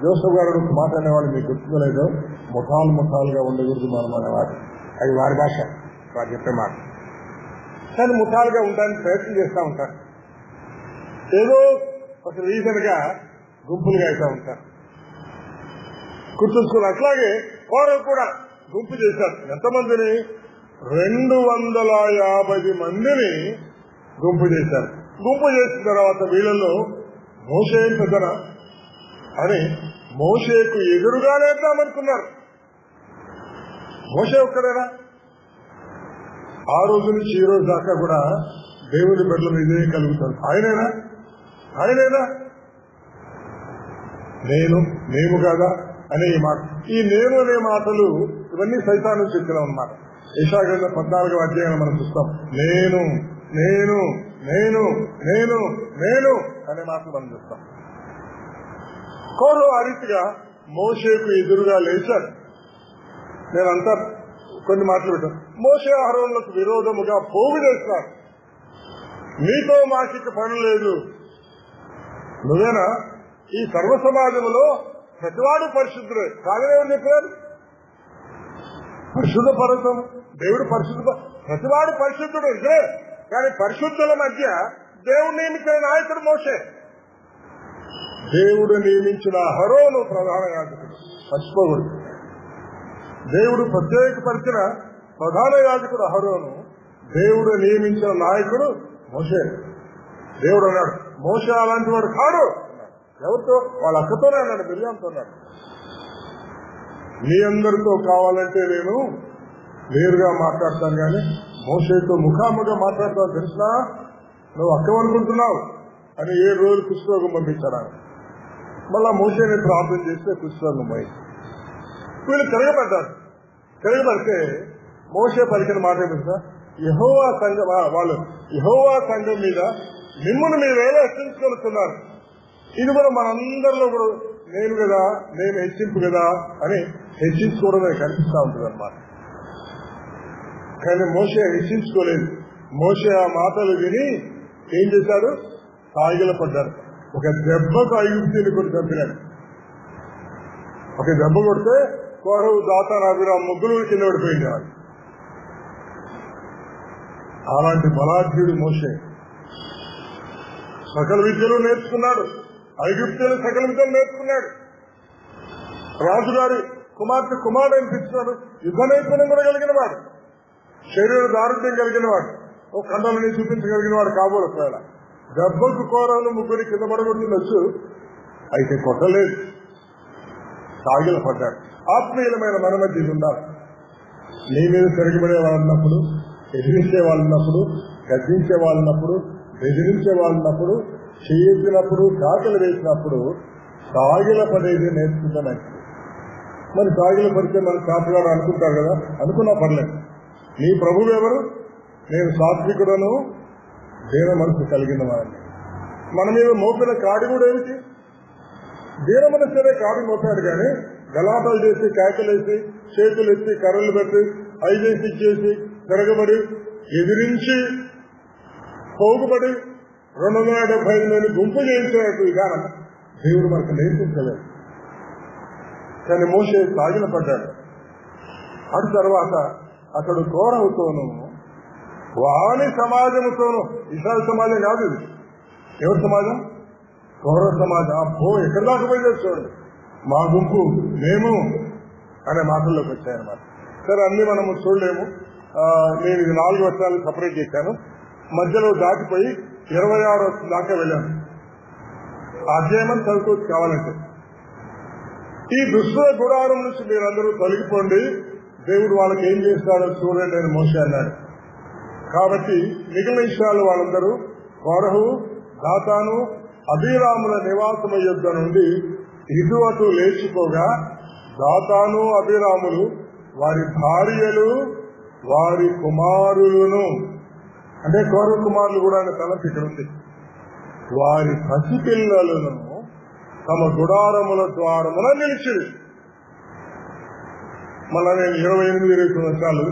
జోసఫ్ గారు మాట అనేవాళ్ళు మీకు గుర్తుకోలేదో, ముఠాలుగా ఉండకూడదు మనం అనేవారు. అది వారి భాష, వారు చెప్పే మాట. కానీ ముఠాలుగా ఉండడానికి ప్రయత్నం చేస్తూ ఉంటారు. ఏదో ఒక రీజన్ గా గుంపులుగా అవుతూ ఉంటారు. గుర్తుంచుకుని అట్లాగే కోరహు కూడా గుంపు చేశారు. ఎంతమందిని? 250 మందిని గుంపు చేశారు. గుంపు చేసిన తర్వాత వీళ్ళలో మోషే పెద్దనా అని మోషేకు ఎదురుగా లేద్దామనుకున్నారు. మోషే ఒక్కడేనా? ఆ రోజు నుంచి ఈ రోజు దాకా కూడా దేవుని బిడ్డల మీదే కలుగుతారు. ఆయనేనా మేము కాదా అనే ఈ మాట, ఈ నేను అనే మాటలు ఇవన్నీ సైతాను చెప్పినాం అన్నమాట. యెషయా 14వ అధ్యాయం మనం చూస్తాం. నేను నేను నేను నేను నేను అనే మాటలు మనం చూస్తాం. కోరహు ఆ రీతిగా మోషేకు ఎదురుగా లేచాడు. నేనంతా కొన్ని మాటలు పెట్టాను. మోషే అహరోనులకు విరోధముగా పోగు చేస్తారు. నీతో మాకిక పని లేదు, నువ్వేనా? ఈ సర్వ సమాజంలో ప్రతివాడు పరిశుద్ధుడే కాదని ఎవరు చెప్పారు? పరిశుద్ధ పర్వతం దేవుడు పరిశుద్ధ, ప్రతివాడు పరిశుద్ధుడు ఇదే. కానీ పరిశుద్ధుల మధ్య దేవుడు నియమించిన నాయకుడు మోషే. దేవుడు నియమించిన అహరోను ప్రధాన యాజకుడు, మర్చిపోకూడదు. దేవుడు ప్రత్యేకపరిచిన ప్రధాన యాజకుడు అహరోను, దేవుడు నియమించిన నాయకుడు మోషే. దేవుడు అన్నాడు మోషే అలాంటి వాడు కాడు. ఎవరితో? వాళ్ళ అక్కతోనే అన్నాడు, మిర్యాముతో అన్నాడు. మీ అందరితో కావాలంటే నేను నేరుగా మాట్లాడతాను, కానీ మోషేతో ముఖాముఖం మాట్లాడతాను తెలిసినా నువ్వు అక్కమనుకుంటున్నావు అని 7 రోజులు కుష్ఠరోగం పంపించాడు. మళ్ళా మోషేని ప్రార్థన చేస్తే కుష్ఠరోగం పోయింది. వీళ్ళు తిరగబడితే మోషే పలికిన మాట ఏమిటా, యెహోవా సంఘం వాళ్ళు యెహోవా సంఘం మీద మిమ్మల్ని మీరేలా హెచ్చరించుకొస్తున్నారు, ఇది కూడా మనందరిలో కూడా నేను హెచ్చింపు కదా అని హెచ్చించుకోవడమే కనిపిస్తా ఉంటుంది అన్నమాట. కానీ మోషే హెచ్చించుకోలేదు. మోషే ఆ మాటలు విని ఏం చేశాడు, సాగిల పడ్డాడు. ఒక దెబ్బకు ఐగుప్తీయుని కూడా చంపినాడు. ఒక దెబ్బ కొడితే కోరవు దాతాను అభిరామ్ ముగ్గురు కింద పడిపోయింది. అలాంటి బలాఢ్యుడు మోషే. సకల విద్యలు నేర్చుకున్నాడు. ఐగుప్తీయులు సకల విద్యలు నేర్చుకున్నాడు. రాజుగారి కుమారుడు అనిపించాడు. యుద్ధ నైపుణ్యం కూడా కలిగిన వాడు, శరీర దారుణ్యం కలిగిన వాడు, ఓ కండలని చూపించగలిగిన వాడు కాబోలు. ఒకవేళ దెబ్బకు కోరలు ముగ్గురి కింద పడగొట్టిండొచ్చు, అయితే కొట్టలేదు, సాగిల పడ్డాడు. ఆత్మీయులమైన మన మధ్య ఉండాలి. నీ మీద తిరగబడే వాళ్ళున్నప్పుడు, ఎదిరించే వాళ్ళున్నప్పుడు, గద్దించే వాళ్ళున్నప్పుడు, బెదిరించే వాళ్ళున్నప్పుడు, చేయొచ్చినప్పుడు, కాకలు వేసినప్పుడు సాగిల పడేది నేర్చుకుంటాను. మరి సాగిల పడితే మన శాతగాడు అనుకుంటారు కదా, అనుకున్నా పర్లేదు. నీ ప్రభువు ఎవరు? నేను సాత్వికుడను, దీన మనసు కలిగిన వాడిని. మన మీద మోపిన కాడి కూడా ఏమిటి? దీన మనసునే కాడి మోపాడు, కానీ గలాటాలు చేసి, కేకలేసి, చేతులు ఎత్తి, కర్రలు పెట్టి, ఐదేసి ఇచ్చేసి, తిరగబడి, ఎదిరించి, పోగుబడి 275 మంది గుంపు చేయించినట్టు విధానం దేవుడు మనకు నేర్పించలేదు. కానీ మోషే సాగిన పడ్డాడు. అటు తర్వాత అతడు కోరహుతోనూ వాని సమాజముతోనూ, ఇస్రాయేల్ సమాజం కాదు ఇది, ఎవరి సమాజం? కోర సమాజం. అబ్బో ఎక్కడి దాకా పోయి చూడండి, మా గుంపు మేము అనే మాటల్లోకి వచ్చాయన్నమాట. సరే, అన్ని మనము చూడలేము. నేను ఇది 4 వర్షాలు సపరేట్ చేశాను. మధ్యలో దాటిపోయి 26 దాకా వెళ్ళాను. అధ్యాయం చదువుకోవచ్చు కావాలంటే. ఈ దుష్టుల గుడారం నుంచి మీరందరూ తొలగిపోండి, దేవుడు వాళ్ళకి ఏం చేస్తాడో చూడండి అని మోషే అన్నాడు. కాబట్టి మిగిలిన ఇస్రాయేలు వాళ్ళందరూ కోరహు, దాతాను, అబీరాముల నివాసమ యుద్ధ నుండి ఇటు అటు లేచిపోగా, దాతాను, అబీరాములు వారి భార్యలు, వారి కుమారులను, అంటే కోరహు కుమారులు కూడా ఆయన తలపు ఇక్కడ ఉంది, వారి పసిపిల్లలను తమ గుడారముల ద్వారమున నిలిచిరి. మళ్ళా నేను 28 వర్షాలు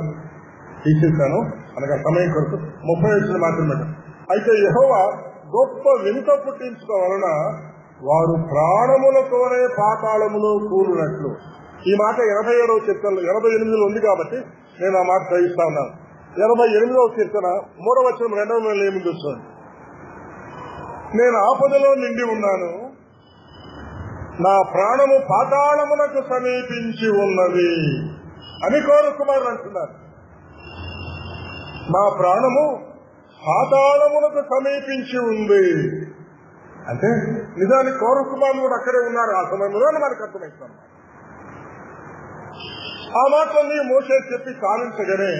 తీసేశాను, అనగా సమయం కొరకు 30 వర్షాలు మాత్రమే. అయితే యెహోవా గొప్ప వింత పుట్టించడం వలన వారు ప్రాణములతోనే పాతాళములో కూలినట్లు. ఈ మాట 87వ కీర్తనలో 88లో ఉంది కాబట్టి నేను ఆ మాట చదివిస్తా ఉన్నాను. 88వ కీర్తన 3వ వచనం 2వ నెల ఏముంది చూడండి. నేను ఆపదలో నిండి ఉన్నాను, నా ప్రాణము పాతాళమునకు సమీపించి ఉన్నది అని కోరహు కుమారులు అంటున్నారు. నా ప్రాణము పాతాళమునకు సమీపించి ఉంది అంటే నిజానికి కోరహు కుమారులు కూడా అక్కడే ఉన్నారు ఆ సమయంలో మనకు అర్థమవుతాం. ఆ మాటలన్నీ మోషే చెప్పి సాధించగానే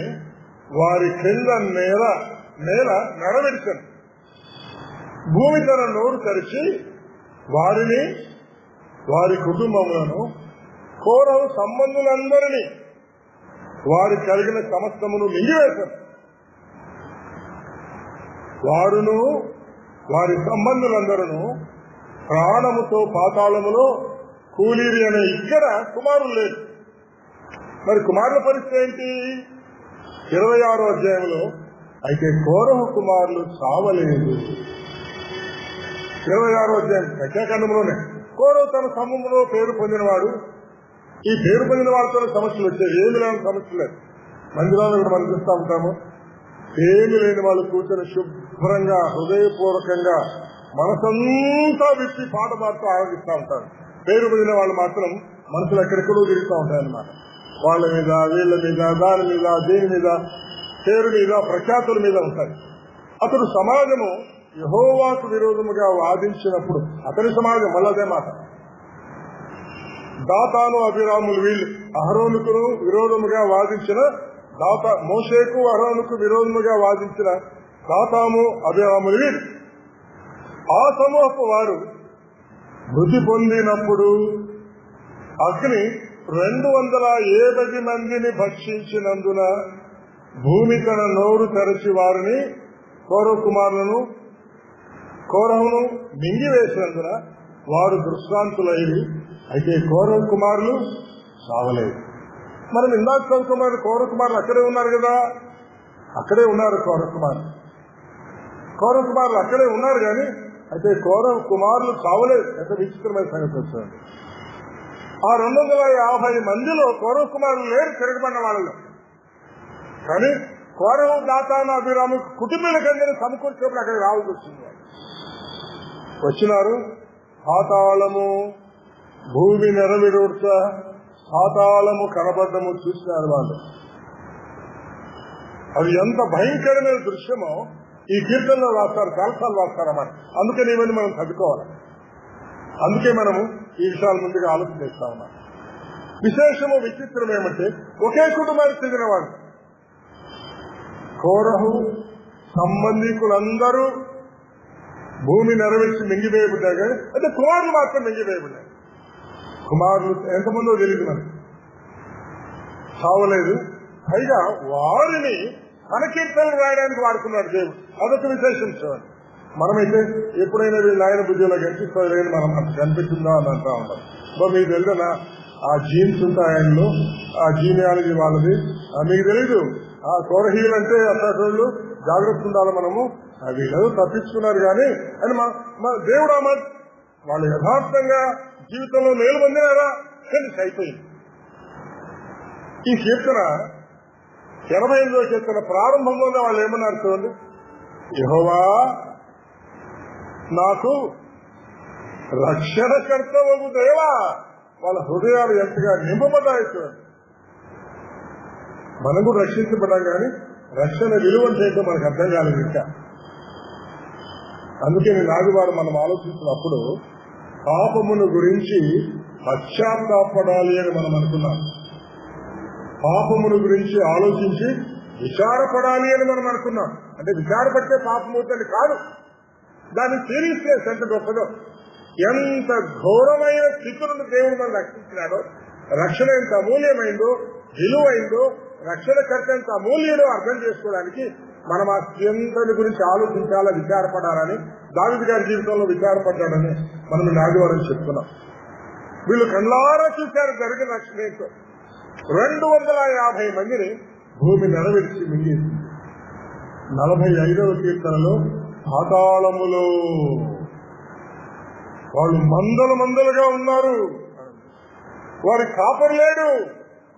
వారి క్రింద నేల నడవెడిచాను. భూమి తన నోరు తెరిచి వారిని, వారి కుటుంబములను, కోరహు సంబంధులందరినీ, వారి కలిగిన సమస్తమును మింగివేశాను. వారును వారి సంబంధులందరూ ప్రాణముతో పాతాళములో కూలీరి అనే ఇక్కడ కుమారులు లేదు. మరి కుమారుల పరిస్థితి ఏంటి? 26వ అధ్యాయంలో అయితే కోరహు కుమారులు చావలేదు. 26వ అధ్యాయం ప్రత్యేకంలోనే కోరహు తన సమూహంలో పేరు పొందినవాడు. ఈ పేరు పొందిన వాడితో సమస్యలు వచ్చాయి, ఏమి లేని సమస్యలు లేదు. మందిరాలను కూడా మనం చూస్తూ ఉంటాము, ఏమి లేని వాళ్ళు కూర్చొని శుభ్రంగా హృదయపూర్వకంగా మనసంతా విప్పి పాట పాడుతూ ఆనందిస్తూ ఉంటారు. పేరు పొందిన వాళ్ళు మాత్రం మనసులు ఎక్కడెక్కడో తిరుగుతూ ఉంటాయన్నమాట. వాళ్ళ మీద, వీళ్ళ మీద, దాని మీద, దేని మీద, పేరు మీద, ప్రఖ్యాతుల మీద ఉంటాయి. అతడు సమాజము యెహోవాకు విరోధముగా వాదించినప్పుడు, అతని సమాజం వల్లదే మాట, దాతాను అభిరాములు వీళ్ళు అహరోనుకును విరోధముగా వాదించిన మోషేకు అహరోనుకు విరోధముగా వాదించిన దాతాము అభిరాములు వీళ్ళు. ఆ సమూహపు వారు మృతి పొందినప్పుడు అగ్ని 270 మందిని భక్షించినందున భూమి తన నోరు తెరచి వారిని కోరహును మింగివేసినందున వారు దృష్టాంతులైరి. అయితే కోరహు కుమారులు చావలేదు. మనం ఇందాక చదువుకున్నారు కోరహు కుమారులు అక్కడే ఉన్నారు కదా, అక్కడే ఉన్నారు కోరహు కుమారులు అక్కడే ఉన్నారు కానీ అయితే కోరహు కుమారులు చావలేదు. ఎంత విచిత్రమైన సంగతి వస్తుంది. ఆ 250 మందిలో కోరహు కుమారులు లేరు తిరగబడిన వాళ్ళలో. కానీ కోరహు దాతాను అభిరాము కుటుంబీలకందరూ సమకూర్చేప్పుడు అక్కడికి రావాల్సి వచ్చింది. వచ్చినారు. పాతాళము భూమి నెరవిడూర్చ పాతాళము కనబడ్డము చూసినారు వాళ్ళు. అది ఎంత భయంకరమైన దృశ్యమో ఈ కీర్తనలో రాస్తారు, చాలాసార్లు రాస్తారన్నమాట. అందుకని ఇవన్నీ మనం చదువుకోవాలి. అందుకే మనము ఈ విషయాల ముందుగా ఆలోచన చేస్తా ఉన్నాం. విశేషము విచిత్రం ఏమంటే ఒకే కుటుంబానికి చెందినవాడు. కోరహు సంబంధికులందరూ భూమి నెరవేర్చి మింగివేయబడ్డారు కానీ అయితే కుమారులు మాత్రం మింగివేయబడ్డారు. కుమారులు ఎంతమందో తెలియదు మనకు, చావలేదు. పైగా వారిని మన కీర్తనలు రాయడానికి వాడుకున్నాడు దేవుడు. అదొక విశేషం చూడండి. మనమైతే ఎప్పుడైనా వీళ్ళు ఆయన బుద్ధిలో కనిపిస్తారని మనం కనిపిస్తుందా అని అంటా ఉంటాం. మీకు తెలుదనా ఆ జీన్స్ ఉంటాయని, ఆ జీనియాలజీ వాళ్ళది మీకు తెలీదు. ఆ కోరహీలు అంటే అసలు జాగ్రత్త ఉండాలి మనము. వీళ్ళు తప్పించుకున్నారు కానీ అని మన దేవుడు వాళ్ళు యథార్థంగా జీవితంలో మేలు పొందినారా కానీ అయిపోయింది. ఈ కీర్తన 88వ కీర్తన ప్రారంభంలోనే వాళ్ళు ఏమన్నారు చూడండి. యెహోవా నాకు రక్షణకర్తవగు దేవా. వాళ్ళ హృదయాలు ఎంతగా నింపబడ్డాయి చూడండి. మనం కూడా రక్షించబడ్డాం కానీ రక్షణ విలువ చేయడం మనకు అర్థం కాలేదు ఇంకా. అందుకే నాగువారు మనం ఆలోచించినప్పుడు పాపమును గురించి పశ్చాత్తాపడాలి అని మనం అనుకున్నాం. పాపమును గురించి ఆలోచించి విచారపడాలి అని మనం అనుకున్నాం. అంటే విచారపడితే పాపం అవుతుంది కాదు, దాన్ని సీరియస్నెస్ ఎంత గొప్పదో, ఎంత ఘోరమైన స్థితులను దేవుడు మనం రక్షించినాడో, రక్షణ ఎంత అమూల్యమైందో, విలువైందో, రక్షణకర్త ఎంత అమూల్యుడో అర్థం చేసుకోవడానికి మనం ఆ స్థితిని గురించి ఆలోచించాలా, విచారపడాలని దావీదు గారి జీవితంలో విచారపడ్డాడని మనం నాగవారం చెప్తున్నాం. వీళ్ళు కళ్ళారా చూశారు జరిగిన రక్షణ ఏంటో. 250 మందిని భూమి నెరవేర్చి మింగేసింది. 45వ కీర్తనలో పాతాళములో వాళ్ళు మందలుగా ఉన్నారు. వారికి కాపరి లేడు,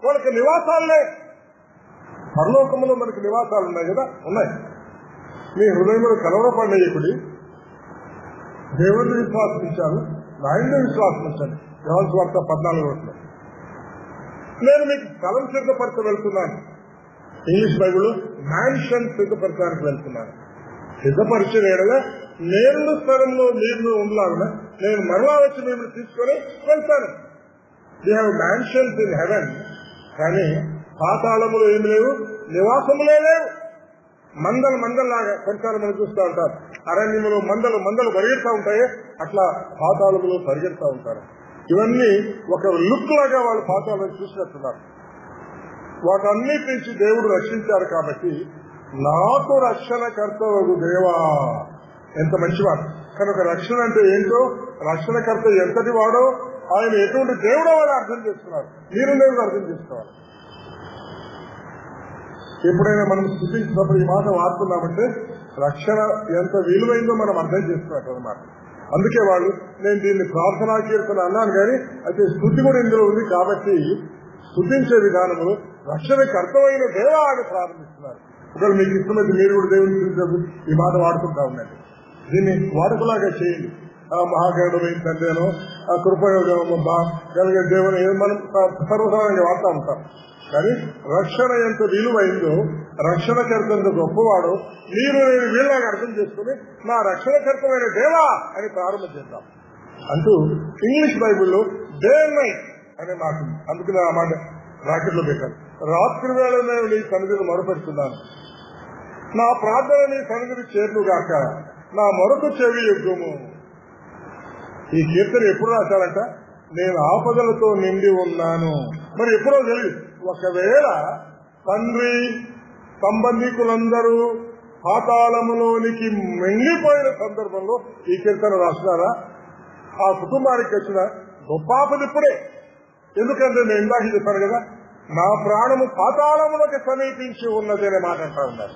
వాళ్ళకి నివాసాలే. పరలోకంలో మనకి నివాసాలు ఉన్నాయి కదా, ఉన్నాయి. మీ హృదయంలో కలవరపడేయకుడి, దేవుడిని విశ్వాసించాను, నాయన్ని విశ్వాసించాను. యోహాను సువార్త 14 నేను మీకు స్థలం సిద్ధపరచ వెళ్తున్నాను. ఇంగ్లీష్ బైబిల్లో మ్యాన్షన్ సిద్ధపరచడానికి వెళ్తున్నాను. సిద్ధపరిచిన ఏడగా నేను స్థలంలో మీరు ఉండలాగా నేను మరలా వచ్చి మిమ్మల్ని తీసుకొని వెళ్తాను. They have mansions in heaven. కానీ పాతాళములు ఏమి లేవు, నివాసములే లేవు. మందలాగా కొన్నిసార్లు మనం చూస్తూ ఉంటారు. అరణ్యములు మందలు పరిగెడతా ఉంటాయి, అట్లా పాతాళములు పరిగెడతా ఉంటారు. ఇవన్నీ ఒక లుక్ లాగా వాళ్ళు పాతాలను చూసినట్టున్నారు. వాటన్నిటి నుంచి దేవుడు రక్షించారు కాబట్టి నాకు రక్షణకర్తవగు దేవా. ఎంత మంచివాడు. కనుక రక్షణ అంటే ఏంటో, రక్షణకర్త ఎంతటి వాడో, ఆయన ఎటువంటి దేవుడో వాళ్ళు అర్థం చేస్తున్నారు. మీరు దేవుడు అర్థం చేసుకోవాలి. ఎప్పుడైనా మనం స్థుతించినప్పుడు ఈ మాట వాడుతున్నామంటే రక్షణ ఎంత విలువైందో మనం అర్థం చేస్తున్నట్టు అన్నమాట. అందుకే వాళ్ళు నేను దీన్ని ప్రార్థనా కీర్తన అన్నాను కానీ అయితే స్థుతి కూడా ఇందులో ఉంది కాబట్టి స్థుతించే విధానము రక్షణకర్తమైన దేవా అని ప్రారంభిస్తున్నారు. ఒకవేళ మీకు ఇష్టమైతే మీరు కూడా దేవుని ఈ మాట వాడుతుంటా ఉండండి. దీన్ని వాడుకలాగా చేయండి. మహాగణమైన తండ్రినో ఆ కృపయోగం కలిగే దేవుని మనం సర్వసాధారణంగా వాడుతూ ఉంటాం. కానీ రక్షణ ఎంత విలువైందో, రక్షణకర్త ఎంత గొప్పవాడో మీరు నేను వీళ్ళగా అర్థం చేసుకుని నా రక్షణకర్తమైన దేవా అని ప్రారంభం చేద్దాం అంటూ ఇంగ్లీష్ బైబిల్లో డే అండ్ నైట్ అనే మాట. అందుకని ఆ మాట బ్రాకెట్లో పెట్టాను. రాత్రి వేళ నేను నీ సన్నిధిని మొరపెడుతున్నాను, నా ప్రార్థన నీ సన్నిధిని చేరుగాక, నా మొరకు చెవి ఎగ్గుము. ఈ కీర్తన ఎప్పుడు రాశారంట? నేను ఆపదలతో నిండి ఉన్నాను. మరి ఎప్పుడో తెలియదు. ఒకవేళ తండ్రి సంబంధికులందరూ పాతాళములోనికి మెంగిపోయిన సందర్భంలో ఈ కీర్తన రాసినారా? ఆ కుటుంబానికి వచ్చిన గొప్ప ఆపద ఇప్పుడే. ఎందుకంటే నేను ఇందాక చెప్పాను కదా, నా ప్రాణము పాతాళములకు సమీపించి ఉన్నది అనే మాట అంటా ఉన్నారు.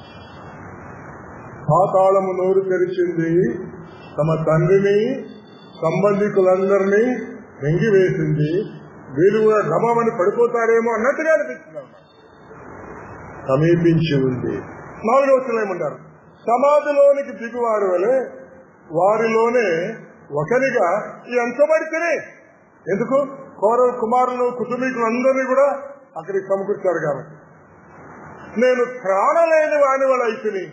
పాతాళము నోరు తెరిచింది, తమ తండ్రిని సంబంధికులందరినీ వెంగివేసింది, వీళ్ళు కూడా గమమని పడిపోతారేమో అన్నట్టుగా అనిపించింది. సమీపించి ఉంది. 4వ వచనంలో ఏమంటారు? సమాధిలోనికి దిగువారు వలె వారిలోనే ఒకరిగా ఎంచబడితేనే. ఎందుకు? కౌరవ కుమారులు కుటుంబీకులందరినీ కూడా అక్కడికి సమకూర్చారు కాబట్టి. నేను ప్రాణలేని వాని వల్ల అయితేనే.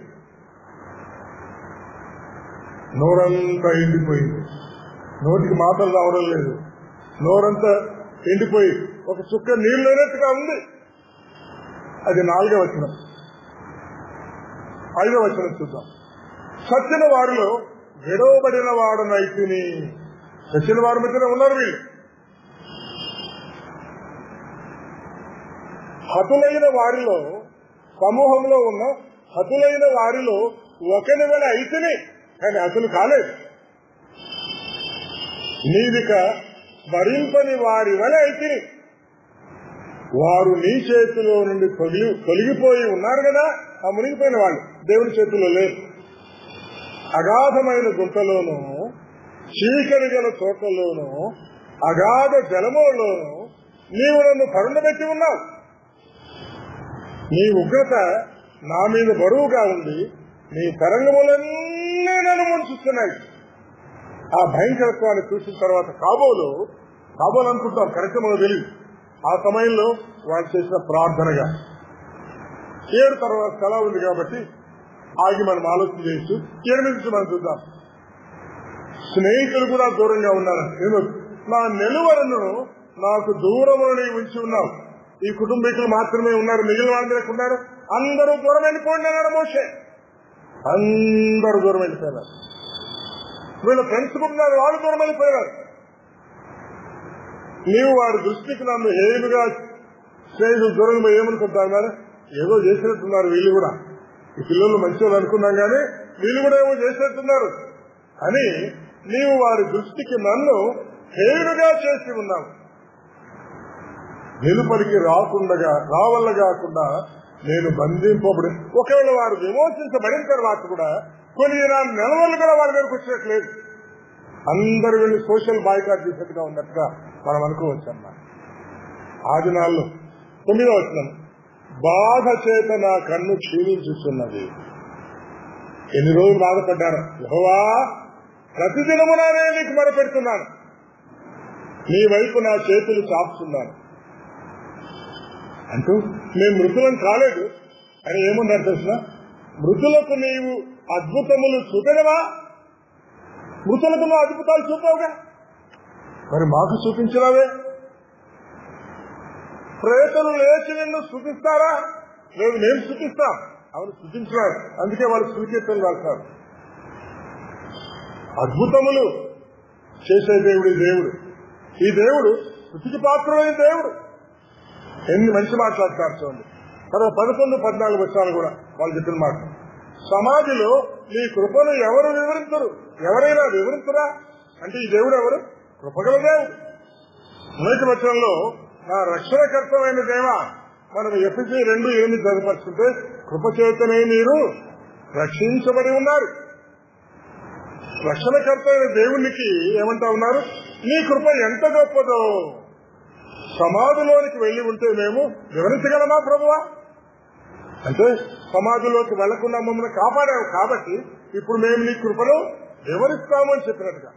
నోరంతా ఎండిపోయింది, నోటికి మాటలు రావడం లేదు, నోరంతా ఎండిపోయి ఒక చుక్క నీళ్లు లేనట్టుగా ఉంది. అది 4వ వచనం. 5వ వచనం చూద్దాం. చచ్చిన వారిలో విడవబడిన వాడునైతిని. చచ్చిన వారి మధ్యన ఉన్నారు వీళ్ళు. హతులైన వారిలో, సమూహంలో ఉన్న హతులైన వారిలో ఒకరి వల్ల అయితేనే, కానీ హతులు కాలేదు. నీవిక స్మరింపని వారి వల్ల అయితేనే. వారు నీ చేతిలో నుండి తొలగిపోయి ఉన్నారు కదా. ఆ మునిగిపోయిన వాళ్ళు దేవుని చేతిలో లేరు. అగాధమైన గుంటలోనూ, చీకటి గల చోట్లలోనూ, అగాధ జలములలోనూ నీవు నన్ను పరుండబెట్టి ఉన్నావు. నీ ఉగ్రత నా మీద బరువుగా ఉంది, నీ తరంగములన్నీ నన్ను ముంచుతున్నాయి. ఆ భయంకరత్వాన్ని చూసిన తర్వాత కాబోలు అనుకుంటాం, కరెక్ట్ మనకు తెలియదు. ఆ సమయంలో వాళ్ళు చేసిన ప్రార్థనగా 7 తర్వాత సెలవు ఉంది కాబట్టి ఆగి మనం ఆలోచన చేయొచ్చు. 8 నుంచి మనం చూద్దాం. స్నేహితులు కూడా దూరంగా ఉన్నారంటే, నా నిలువలను నాకు దూరమును ఉంచి ఉన్నావు. ఈ కుటుంబీకులు మాత్రమే ఉన్నారు, మిగిలిన వాళ్ళకి ఉన్నారు. అందరూ దూరం వెళ్ళిపోండి అన్నాడు మోషే. అందరూ దూరం వెళ్ళిపోయినారు. వీళ్ళు ఫ్రెండ్స్ ఉన్నారు, వాళ్ళు దూరం వెళ్ళిపోయారు. నీవు వారి దృష్టికి నన్ను హేలుగా స్నేహితులు దూరంగా ఏమనుకుంటున్నారు? ఏదో చేసినట్టున్నారు వీళ్ళు కూడా. ఈ పిల్లలు మంచి వాళ్ళు అనుకున్నాం కానీ వీళ్ళు కూడా ఏమో చేసినట్టున్నారు అని నీవు వారి దృష్టికి నన్ను హేలుగా చేసి ఉన్నావు. నిలుపడికి రావల్ల కాకుండా నేను బంధింపబడి, ఒకవేళ వారు విమోచించబడిన తర్వాత కూడా కొన్ని నెలలు కూడా వారి దగ్గరకు వచ్చినట్లేదు. అందరు వెళ్ళి సోషల్ బాయ్కాట్ చేసేట్టుగా ఉన్నట్టుగా మనం అనుకోవచ్చు అన్నమాట. ఆ దినాల్లో 9వ వచనం, బాధ చేత నా కన్ను క్షీణించుతున్నది. ఎన్ని రోజులు బాధపడ్డారు. యెహోవా, ప్రతిదినమునా నేను నీకు మొరపెడుతున్నాను, నీ వైపు నా చేతులు చాపుతున్నాను అంటూ, మేము మృతులం కాలేదు అని ఏమున్నారు తెలిసిన? మృతులకు నీవు అద్భుతములు చూపెదవా? మృతులకు నువ్వు అద్భుతాలు చూపావుగా, మరి మాకు చూపించినావే. ప్రేతలు లేచి నిన్ను స్తుతిస్తారా? లేదు, మేము స్తుతిస్తాం. అవును, స్తుతించినారు. అందుకే వాళ్ళు స్తుతికీర్తనలు రాస్తారు. అద్భుతములు చేసే దేవుడు ఈ దేవుడు స్తుతికి పాత్రమైన దేవుడు. ఎన్ని మంచి మాట్లాడతారు చూడండి. తర్వాత 11, 14 వచ్చాను కూడా వాళ్ళు చెప్పిన మాట. సమాధిలో నీ కృపను ఎవరు వివరించరు? ఎవరైనా వివరించరా అంటే ఈ దేవుడు ఎవరు? కృపగల దేవుడు. 9వ వచనంలో, నా రక్షణకర్తమైన దేవా, మనం ఎఫెసీ 2:8 చదివిపరుస్తుంటే, కృపచేతనే మీరు రక్షించబడి ఉన్నారు. రక్షణకర్త అయిన దేవునికి ఏమంటా ఉన్నారు? నీ కృప ఎంత గొప్పదో. సమాధిలోనికి వెళ్లి ఉంటే మేము వివరించగలమా ప్రభువా? అంటే సమాధిలోకి వెళ్లకుండా మమ్మల్ని కాపాడావు కాబట్టి ఇప్పుడు మేము నీ కృపను వివరిస్తామని చెప్పినట్టుగా.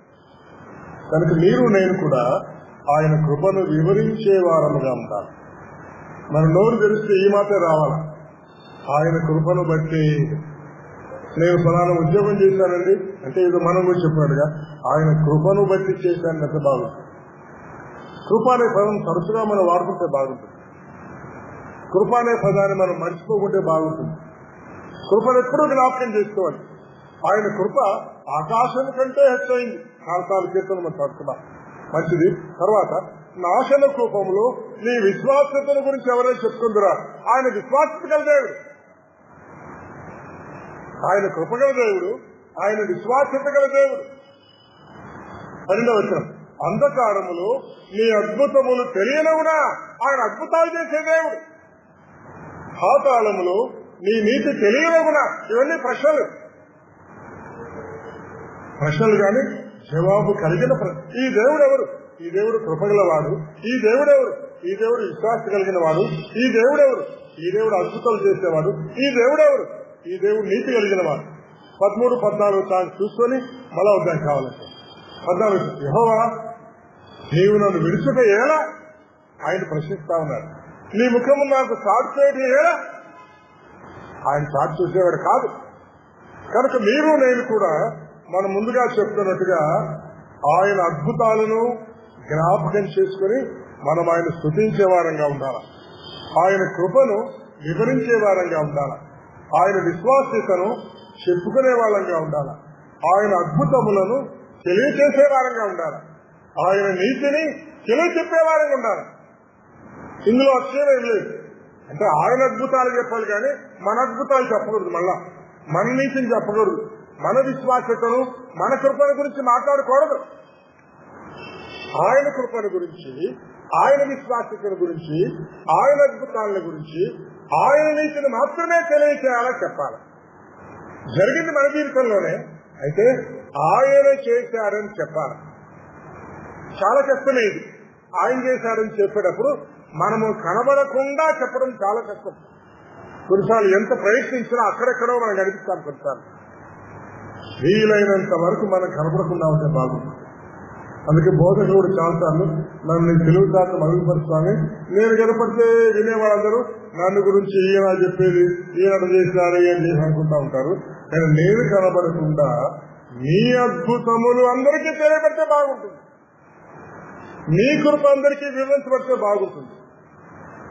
కనుక మీరు నేను కూడా ఆయన కృపను వివరించే వారముగా ఉంటారు. మన నోరు తెరిస్తే ఈ మాటే రావాలా, ఆయన కృపను బట్టి. నేను ఫలానా ఉద్యోగం చేశానండి అంటే ఇది మనం కూడా చెప్పినట్టుగా ఆయన కృపను బట్టి చేశాను ఎంత బాగుంది. కృప అనే పదం తరచుగా మనం వాడుకుంటే బాగుంటుంది. కృప అనే పదాన్ని మనం మర్చిపోకుంటే బాగుంటుంది. కృపను ఎప్పుడూ జ్ఞాపకం చేసుకోవాలి. ఆయన కృప ఆకాశం కంటే హెచ్చైంది. 4 కీర్తనలు మనం చదువుతున్నాం. మంచిది. తర్వాత నాశన కూపంలో నీ విశ్వాసతను గురించి ఎవరైనా చెప్పుకుందిరా, ఆయన విశ్వాసత గల దేవుడు, ఆయన కృపగల దేవుడు, ఆయన విశ్వాసత గల దేవుడు. 12వ వచనం, అంధకారములో నీ అద్భుతములు తెలియనవునా, ఆయన అద్భుతాలు చేసే దేవుడు. పాతాళములో నీ నీతి తెలియనవునా. ఇవన్నీ ప్రశ్నలు కానీ జవాబు కలిగిన ఈ దేవుడు ఎవరు? ఈ దేవుడు కృపగలవాడు. ఈ దేవుడెవరు? ఈ దేవుడు విశ్వాస కలిగిన వాడు. ఈ దేవుడెవరు? ఈ దేవుడు అద్భుతాలు చేసేవాడు. ఈ దేవుడెవరు? ఈ దేవుడు నీతి కలిగిన వాడు. 13, 14 చూసుకొని మళ్ళా ఉద్దాం కావాలంటే 14, యెహోవా నీవు నన్ను విడుచుట ఎలా? ఆయన ప్రశ్నిస్తా ఉన్నాడు. నీ ముఖము నాకు చాటు చేయడం ఎలా? ఆయన చాటు చూసేవాడు కాదు. కనుక మీరు నేను కూడా మనం ముందుగా చెప్తున్నట్టుగా ఆయన అద్భుతాలను జ్ఞాపకం చేసుకుని మనం ఆయన స్తుతించే వారంగా ఉండాలి. ఆయన కృపను వివరించే వారంగా ఉండాలి. ఆయన విశ్వాస్యతను చెప్పుకునే వాళ్ళంగా ఉండాలి. ఆయన అద్భుతములను తెలియచేసే వారంగా ఉండాలి. ఆయన నీతిని తెలియచెప్పే వారంగా ఉండాలి. ఇందులో అక్షరం లేదు. అంటే ఆయన అద్భుతాలు చెప్పాలి కానీ మన అద్భుతాలు చెప్పకూడదు. మళ్ళా మన నీతిని చెప్పకూడదు. మన విశ్వాసతను, మన కృపణ గురించి మాట్లాడకూడదు. ఆయన కృపణ గురించి, ఆయన విశ్వాసతను గురించి, ఆయన అద్భుతాల గురించి, ఆయన నీతిని మాత్రమే తెలియచేయాలని చెప్పాలి. జరిగింది మన జీవితంలోనే, అయితే ఆయన చేశారని చెప్పాలి. చాలా కష్టమే ఇది. ఆయన చేశారని చెప్పేటప్పుడు మనము కనబడకుండా చెప్పడం చాలా కష్టం. కొన్నిసార్లు ఎంత ప్రయత్నించినా అక్కడెక్కడో మనం కనిపిస్తాం. కొన్నిసార్లు వీలైనంత వరకు మనం కనపడకుండా ఉంటే బాగుంటుంది. అందుకే బోధకుడు చాలాసార్లు నన్ను తెలుగుతాను మరుగుపరుస్తాను, నేను కనపడితే వినేవాళ్ళందరూ నన్ను గురించి ఈయన చెప్పేది, ఈయన చేశారు అని అనుకుంటా ఉంటారు. కానీ నేను కనబడకుండా మీ అద్భుతములు అందరికీ తెలియబడితే బాగుంటుంది. మీ కృప అందరికీ వివరించబడితే బాగుంటుంది.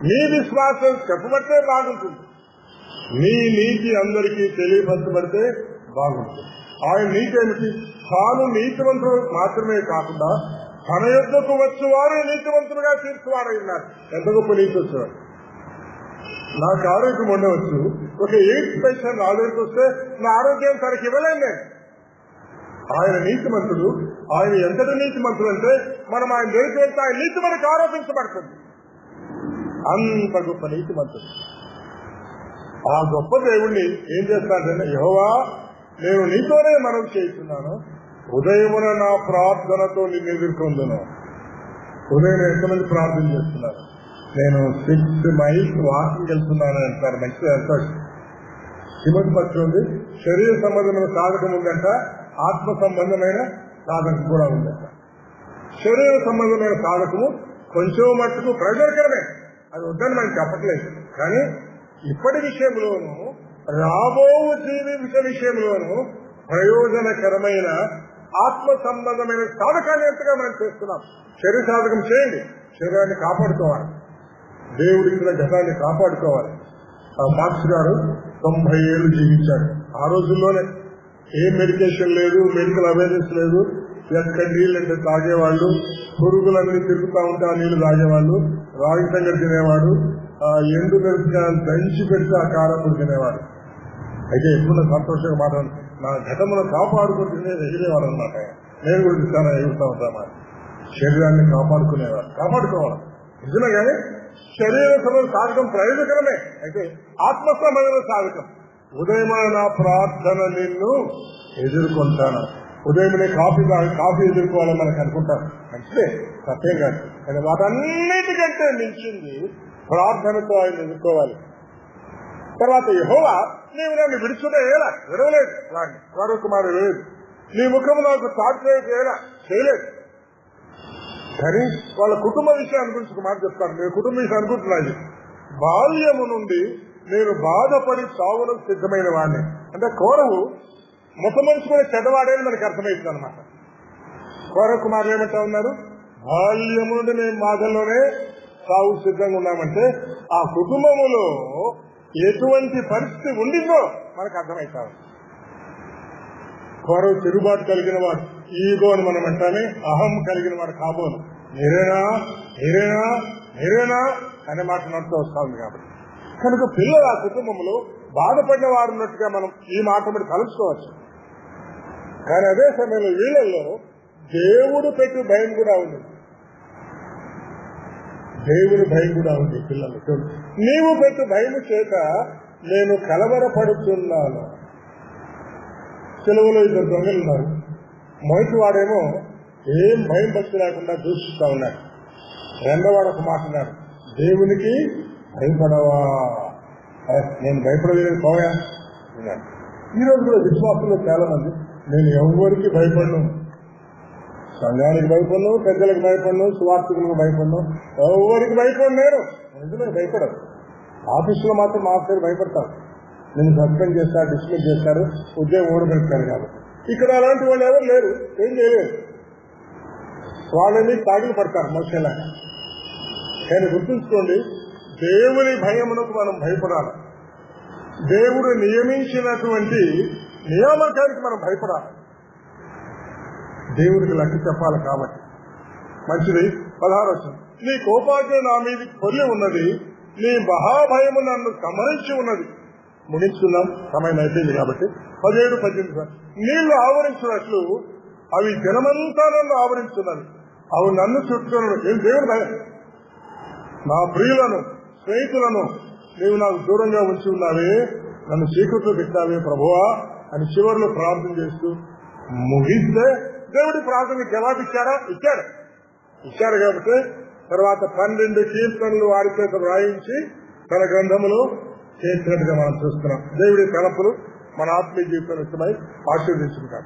మీ విశ్వాసం చెప్పబడితే బాగుంటుంది. మీ నీతి అందరికీ తెలియపరచబడితే బాగుంటుంది. ఆయన నీతి ఏమిటి? తాను నీతివంతుడు మాత్రమే కాకుండా తన యొద్దకు వచ్చి వారు నీతివంతులుగా తీర్చువారై ఉన్నారు. ఎంత గొప్ప నీతి వచ్చేవారు. నాకు ఆరోగ్యం ఉండవచ్చు, ఒక 8th పేషెంట్ నా దగ్గరికి వస్తే నా ఆరోగ్యం తనకి ఇవ్వలేను నేను. ఆయన నీతిమంతుడు. ఆయన ఎంతటి నీతిమంతుడు అంటే మనం ఆయన దగ్గరికి వెళ్తే ఆయన నీతి మనకు ఆరోపించబడుతుంది. అంత గొప్ప నీతిమంతుడు. ఆ గొప్ప దేవుణ్ణి ఏం చేస్తాడంటే, యెహోవా నేను నీతోనే మనవి చేస్తున్నాను, ఉదయమున నా ప్రార్థనతో నిన్ను ఎదుర్కొందును. ఉదయం ఎంతమంది ప్రార్థన చేస్తున్నారు? నేను 6 మైల్స్ వాకింగ్ వెళ్తున్నాను అంటారు. మంచిగా వెళ్తాడు. హిమతి పక్షి ఉంది. శరీర సంబంధమైన సాధకం ఉందంట, ఆత్మ సంబంధమైన సాధకం కూడా ఉందంట. శరీర సంబంధమైన సాధకము కొంచెం మట్టుకు ప్రయోజనకరమే, అది వద్దని మనం చెప్పట్లేదు. కానీ ఇప్పటి విషయంలోనూ రాబో జీవిత విషయంలోనూ ప్రయోజనకరమైన ఆత్మ సంబంధమైన సాధకాన్ని ఎంతగా మనం చేస్తున్నాం. శరీర సాధకం చేయండి, శరీరాన్ని కాపాడుకోవాలి, దేవుడి ఇచ్చిన గతాన్ని కాపాడుకోవాలి. ఆ మార్క్స్ గారు 90 ఏళ్లు జీవించాడు. ఆ రోజుల్లోనే ఏ మెడికేషన్ లేదు, మెడికల్ అవేర్నెస్ లేదు. ఎక్కడ నీళ్ళంటే తాగేవాళ్ళు, పురుగులన్నీ తిరుగుతూ ఉంటే ఆ నీళ్లు తాగేవాళ్ళు. రాగి సంగతి తినేవాడు, ఎండు మిరపకాయలు దంచి పెడితే ఆ కారం తినేవాడు. అయితే ఎప్పుడు సంతోషంగా మాట నా ఘటమును కాపాడుకుంటూనే ఎగిరేవాడు అనమాట. నేను కూడా చాలా ఎగురుతా ఉంటాను. శరీరాన్ని కాపాడుకునేవాడు. కాపాడుకోవాలి నిజమే, కానీ శరీర సంబంధ సాధకం ప్రయోజనకరమే. అయితే ఆత్మ సంబంధమైన సాధకం. ఉదయమైన నా ప్రార్థన నిన్ను ఎదుర్కొంటాను. ఉదయమే కాఫీ ఎదుర్కోవాలని మనకు అనుకుంటారు. మంచిదే, సత్యం కాదు. కానీ వాటన్నిటికంటే మించింది ప్రార్థనతో ఆయన ఎదుర్కోవాలి. తర్వాత యెహోవా నీవు నన్ను విడుచుట ఎలా? విడవలేదు. వాడిని వారు కుమారుడు లేదు. నీ ముఖము నాకు చాటు చేయలేదు. కానీ వాళ్ళ కుటుంబ విషయాన్ని గురించి ఒక మాట చెప్తాను. నేను కుటుంబ విషయం అనుకుంటున్నాను. బాల్యము నుండి నేను బాధపడి చావులకు సిద్ధమైన వాడిని. అంటే కోరవు మొత్తం మనిషి కూడా చెడ్డవాడేది మనకు అర్థమవుతుంది అనమాట. కోర కుమారులు ఏమంటా ఉన్నారు? బాల్యము నుండి మేము బాధల్లోనే సాగు సిద్ధంగా ఉన్నామంటే ఆ కుటుంబములో ఎటువంటి పరిస్థితి ఉండిందో మనకు అర్థమవుతాం. వారు తిరుగుబాటు కలిగిన వాడు, ఈగో అని మనం అంటానే, అహం కలిగిన వాడు కాబోలు. మీరేనా మీరేనా మీరేనా అనే మాట నడుతూ వస్తా ఉంది. కాబట్టి కనుక పిల్లలు ఆ కుటుంబంలో బాధపడిన వారు ఉన్నట్టుగా మనం ఈ మాట మీద కలుసుకోవచ్చు. కానీ అదే సమయంలో వీళ్ళల్లో దేవుడు పెట్టు భయం కూడా ఉంది. దేవుని భయం కూడా ఉంది పిల్లలు. నీవు పెట్టు భయము చేత నేను కలవరపడుతున్నాను. సెలవులో ఇద్దరు దొంగలు ఉన్నారు. మొదటి వాడేమో ఏం భయం భక్తి లేకుండా దూషిస్తా ఉన్నాడు. రెండోవాడు ఒక మాట అన్నాడు, దేవునికి భయపడవా? నేను భయపడలేదు పోయా అన్నాడు. ఈ రోజు కూడా విశ్వాసంలో చాలా మంది నేను ఎవరికి భయపడను, సంఘానికి భయపడను, పెద్దలకు భయపడను, సువార్థికులకు భయపడను, ఎవరికి భయపడను. నేను భయపడదు. ఆఫీసులో మాత్రం మా పేరు భయపడతారు. నేను సస్పెండ్ చేస్తారు, డిస్మిస్ చేస్తారు, ఉద్యోగం ఓడిపెడతారు. కాబట్టి ఇక్కడ అలాంటి వాళ్ళు ఎవరు లేరు, ఏం చేయలేరు. వాళ్ళని తాగిలు పడతారు మనుషులాగా. కానీ గుర్తుంచుకోండి, దేవుని భయమునకు మనం భయపడాలి. దేవుడు నియమించినటువంటి నియామకానికి మనం భయపడాలి. దేవుడికి లెక్క చెప్పాలి. కాబట్టి మంచిది. 16 నీ కోపాగ్ని నా మీద పొల్లి ఉన్నది, నీ మహాభయము నన్ను గమనించి ఉన్నది. ముగించుకుందాం, సమయం అయిపోయింది కాబట్టి. 17, 18 నీళ్లు ఆవరించినట్లు అవి జనమంతా నన్ను ఆవరించున్నది, అవి నన్ను చుట్టుకున్నాడు. ఏం దేవుడు భయం? నా ప్రియులను స్నేహితులను నీవు నాకు దూరంగా ఉంచి ఉన్నావే, నన్ను చీకట్లో పెట్టావే ప్రభువా అని చివరిలో ప్రార్థన చేస్తూ ముగిస్తే దేవుడి ప్రార్థనకు జవాబు ఇచ్చాడా? ఇచ్చాడు. కాబట్టి తర్వాత 12 కీర్తనలు వారి చేత వ్రాయించి తన గ్రంథములో చేసినట్టుగా మనం చూస్తున్నాం. దేవుడి తలపులు మన ఆత్మీయ జీవితం ఇష్టమై ఆశీర్వదించుకుంటాం.